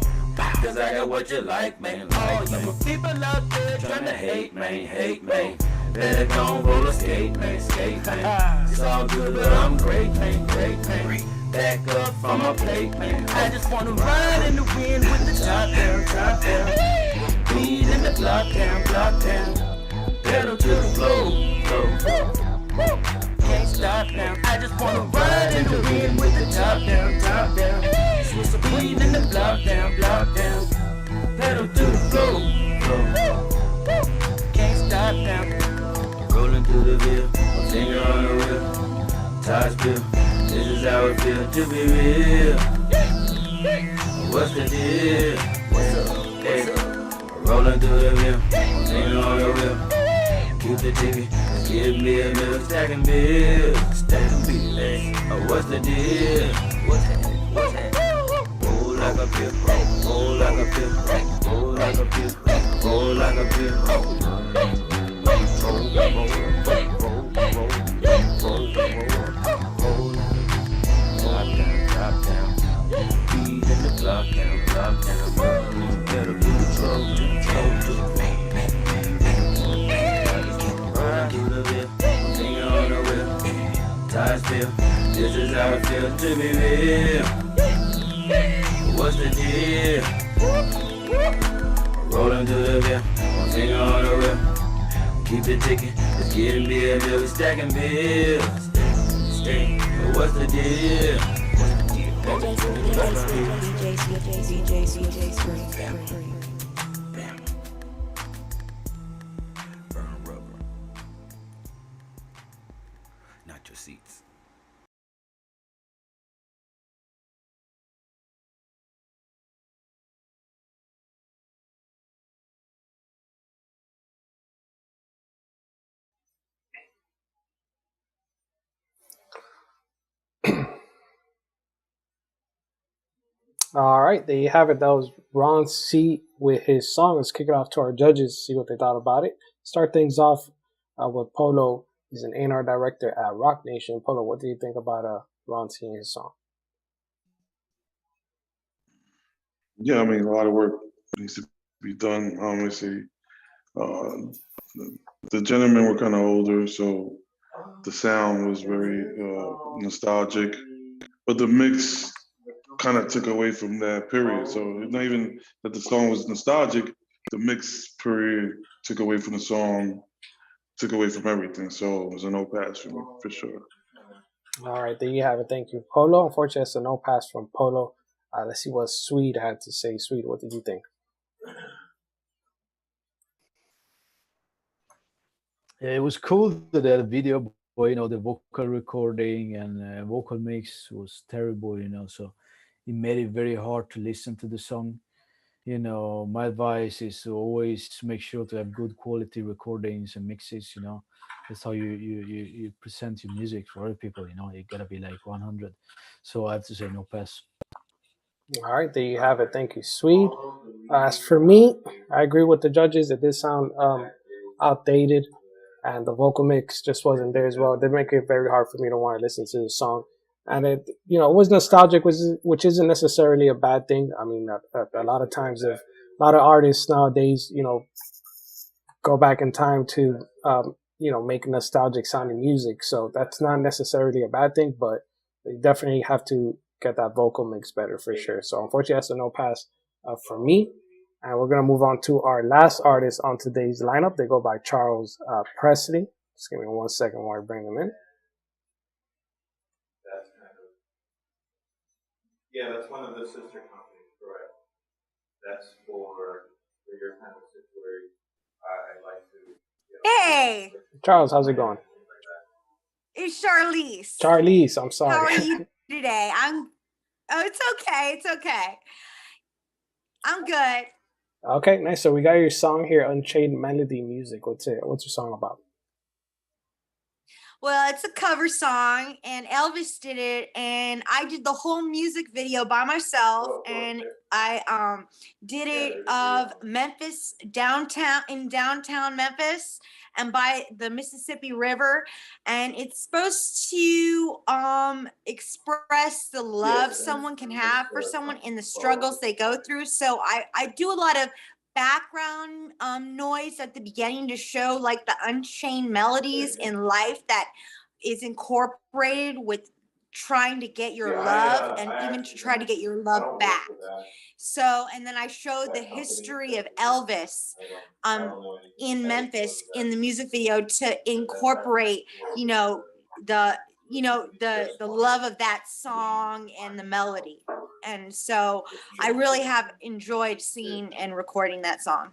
Speaker 11: Cause I got what you like, man. All you people out there tryna hate, man, hate, man. Better gon' roller skate, man, skate, man. It's all good, but I'm great, man, great, man. Back up from my plate, man. I just wanna ride in the wind with the top down, top down. Beat in the block down, block down. Pedal to the flow, flow. Can't stop now. I just wanna ride in the wind with the top down, top down. Switch the beat in the block down, block down. Pedal to the flow, flow. Can't stop now. Rolling through the veil, my finger on the wheel. Tires spill, this is how it feel to be real. What's the deal? What's up? Hey, rolling through the veil, my finger on the wheel. Keep the ticket, give me a meal, stacking bills, stacking bills. Hey, what's the deal? What's that? What's that? Roll like a pill, roll like a pill, roll like a pill, roll like a pill. Top down, beat in the block down, block down. Better be the flow, to the finger on the wheel, tires spill. This is how it feels to be real. What's the deal? Rolling through the veil, one finger on the wheel. Keep the ticket, it's getting me a bill, we stacking bills. Stay, what's the deal? Burn rubber, not your seats.
Speaker 1: All right, there you have it. That was Ron C with his song. Let's kick it off to our judges, see what they thought about it. Start things off with Polo. He's an A&R director at Rock Nation. Polo, what do you think about Ron C and his song?
Speaker 2: Yeah, I mean, a lot of work needs to be done. Obviously, the gentlemen were kind of older, so the sound was very nostalgic. But the mix kind of took away from that period. So it's not even that the song was nostalgic. The mix period took away from the song, took away from everything. So it was a no pass for me, for sure.
Speaker 1: All right, there you have it. Thank you, Polo. Unfortunately, it's a no pass from Polo. Let's see what SWEDE had to say. SWEDE, what did you think?
Speaker 5: Yeah, it was cool that the video, but the vocal recording and vocal mix was terrible, so it made it very hard to listen to the song. My advice is to always make sure to have good quality recordings and mixes. That's how you present your music for other people. You gotta be like 100. So I have to say no pass.
Speaker 1: All right, there you have it. Thank you, SWEDE. As for me, I agree with the judges. It did sound outdated, and the vocal mix just wasn't there as well. It did make it very hard for me to want to listen to the song. And it was nostalgic, which isn't necessarily a bad thing. I mean, a lot of times, if a lot of artists nowadays, go back in time to, make nostalgic sounding music. So that's not necessarily a bad thing, but you definitely have to get that vocal mix better for sure. So unfortunately, that's a no pass for me. And we're going to move on to our last artist on today's lineup. They go by Charles Presley. Just give me 1 second while I bring them in.
Speaker 7: Yeah, that's one of the sister companies, correct. That's for your kind of situation. I like to.
Speaker 13: Hey!
Speaker 1: Charles, how's it going?
Speaker 13: It's Charlize.
Speaker 1: Charlize, I'm sorry.
Speaker 13: How are you today? It's okay. It's okay. I'm good.
Speaker 1: Okay, nice. So we got your song here, Unchained Melody Music. What's your song about?
Speaker 13: Well, it's a cover song, and Elvis did it, and I did the whole music video by myself, and I did it of Memphis, downtown Memphis, and by the Mississippi River, and it's supposed to express the love someone can have for someone in the struggles they go through. So I do a lot of background noise at the beginning to show like the unchained melodies in life that is incorporated with trying to get your love and even to try to get your love back. So, and then I showed the history of Elvis in Memphis in the music video to incorporate, the love of that song and the melody. And so I really have enjoyed seeing and recording that song.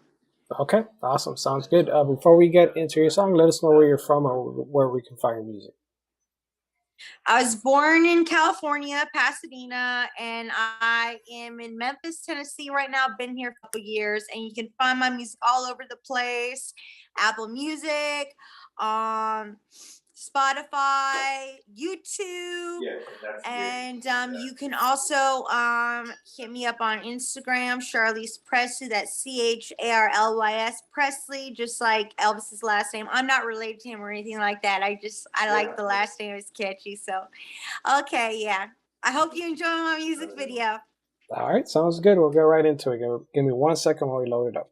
Speaker 1: Okay, awesome. Sounds good. Before we get into your song, let us know where you're from or where we can find your music.
Speaker 13: I was born in California, Pasadena, and I am in Memphis, Tennessee right now. I've been here for a couple years, and you can find my music all over the place. Apple Music, Spotify, YouTube, and you can also hit me up on Instagram, Charlize Presley. That's CHARLYS Presley, just like Elvis's last name. I'm not related to him or anything like that. I like the last name. It's catchy. So, okay, yeah. I hope you enjoy my music video.
Speaker 1: All right, sounds good. We'll get right into it. Give me 1 second while we load it up.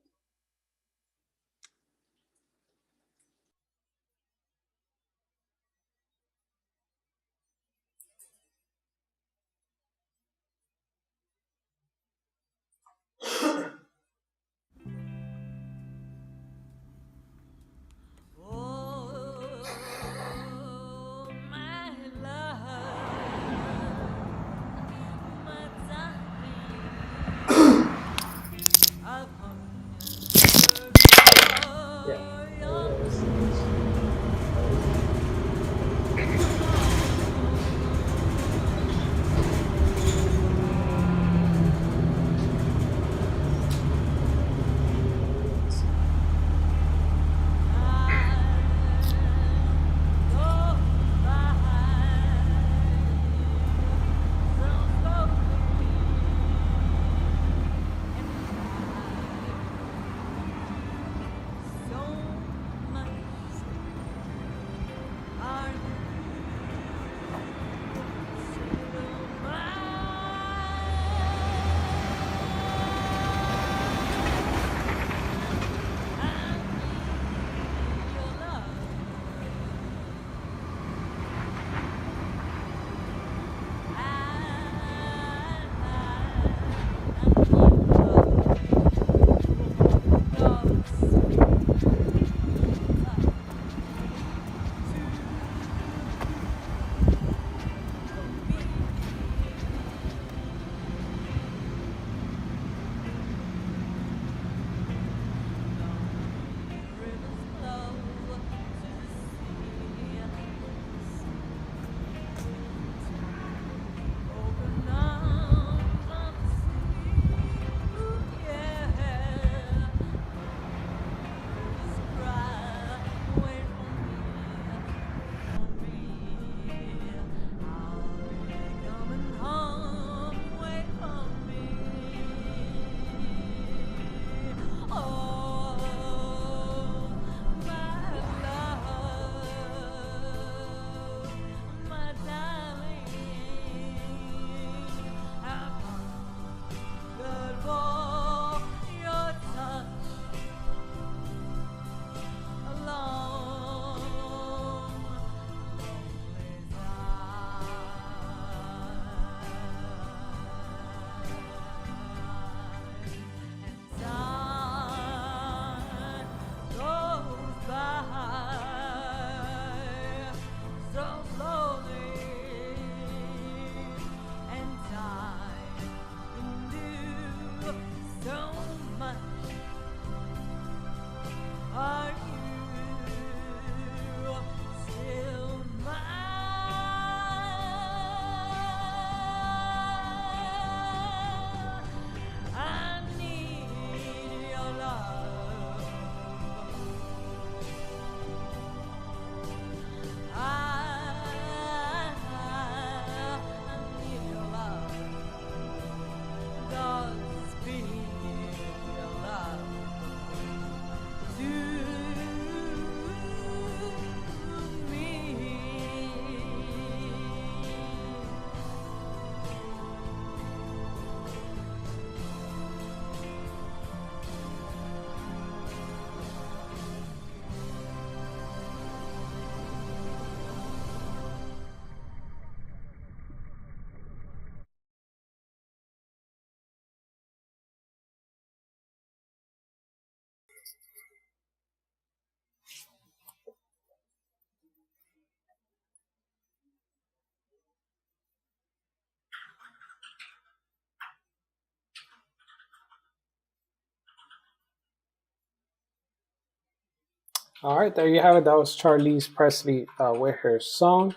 Speaker 1: All right, there you have it. That was Charlize Presley with her song.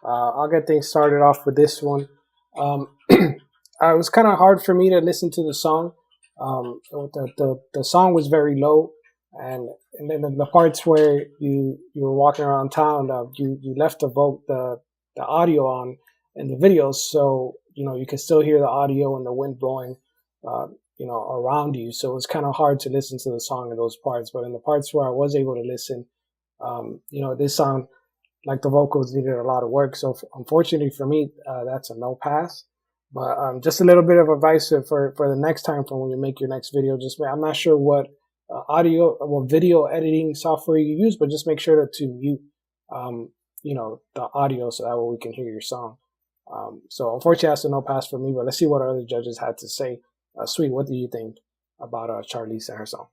Speaker 1: I'll get things started off with this one. It was kind of hard for me to listen to the song. The song was very low, and then the parts where you were walking around town, you left the audio on in the videos, so you can still hear the audio and the wind blowing, around you. So it was kind of hard to listen to the song in those parts. But in the parts where I was able to listen, this song, like the vocals, needed a lot of work. So unfortunately for me, that's a no pass. But just a little bit of advice for the next time for when you make your next video. I'm not sure what video editing software you use, but just make sure to mute, the audio so that way we can hear your song. So unfortunately, that's a no pass for me. But let's see what our other judges had to say. Sweet, what do you think about Charlize and her song?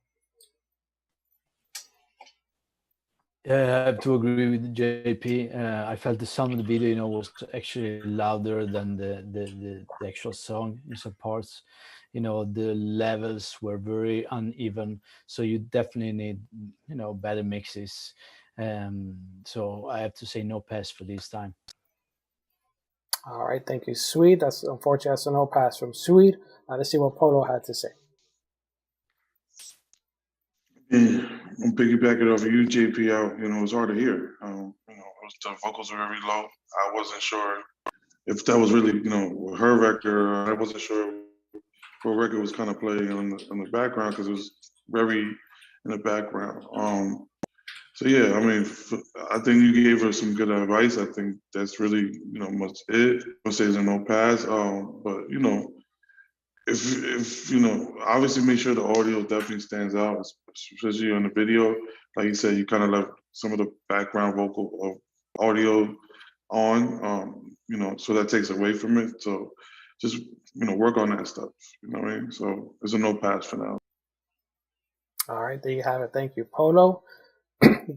Speaker 5: Yeah, I have to agree with JP. I felt the sound of the video, was actually louder than the actual song in some parts. The levels were very uneven, so you definitely need, better mixes. So I have to say no pass for this time.
Speaker 1: All right, thank you, Sweet. That's unfortunate. That's a no pass from Sweet. Let's see what Polo had to say.
Speaker 2: Yeah, I'm piggybacking off of you, JP. It was hard to hear. The vocals were very low. I wasn't sure if that was really, her record. I wasn't sure what record was kind of playing on the background because it was very in the background. So yeah, I think you gave her some good advice. I think that's really, much it. I would say it's a no pass. But if obviously make sure the audio definitely stands out, especially on the video. Like you said, you kind of left some of the background vocal audio on, so that takes away from it. So just work on that stuff. You know what I mean? So there's a no pass for now.
Speaker 1: All right, there you have it. Thank you, Polo.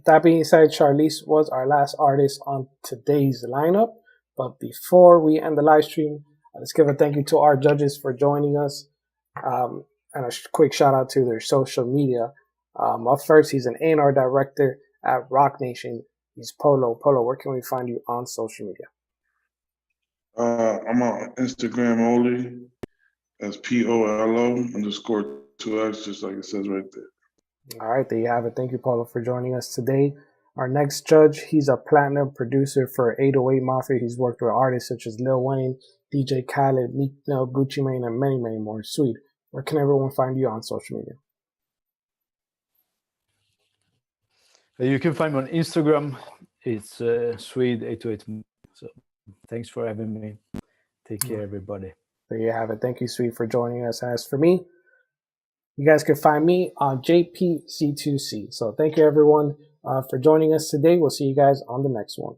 Speaker 1: That being said, Charlize was our last artist on today's lineup. But before we end the live stream, let's give a thank you to our judges for joining us, and a quick shout out to their social media. Up first, he's an A&R director at Rock Nation. He's Polo. Polo, where can we find you on social media?
Speaker 2: I'm on Instagram only as POLO_2X, just like it says right there.
Speaker 1: All right, there you have it. Thank you, Polo, for joining us today. Our next judge, he's a platinum producer for 808 Mafia. He's worked with artists such as Lil Wayne, DJ Khaled, Meek, Gucci Mane, and many, many more. Sweet, where can everyone find you on social media?
Speaker 5: You can find me on Instagram. It's SWEDE828. So thanks for having me. Take care, everybody.
Speaker 1: There you have it. Thank you, Sweet, for joining us. As for me, you guys can find me on JPC2C. So thank you, everyone, for joining us today. We'll see you guys on the next one.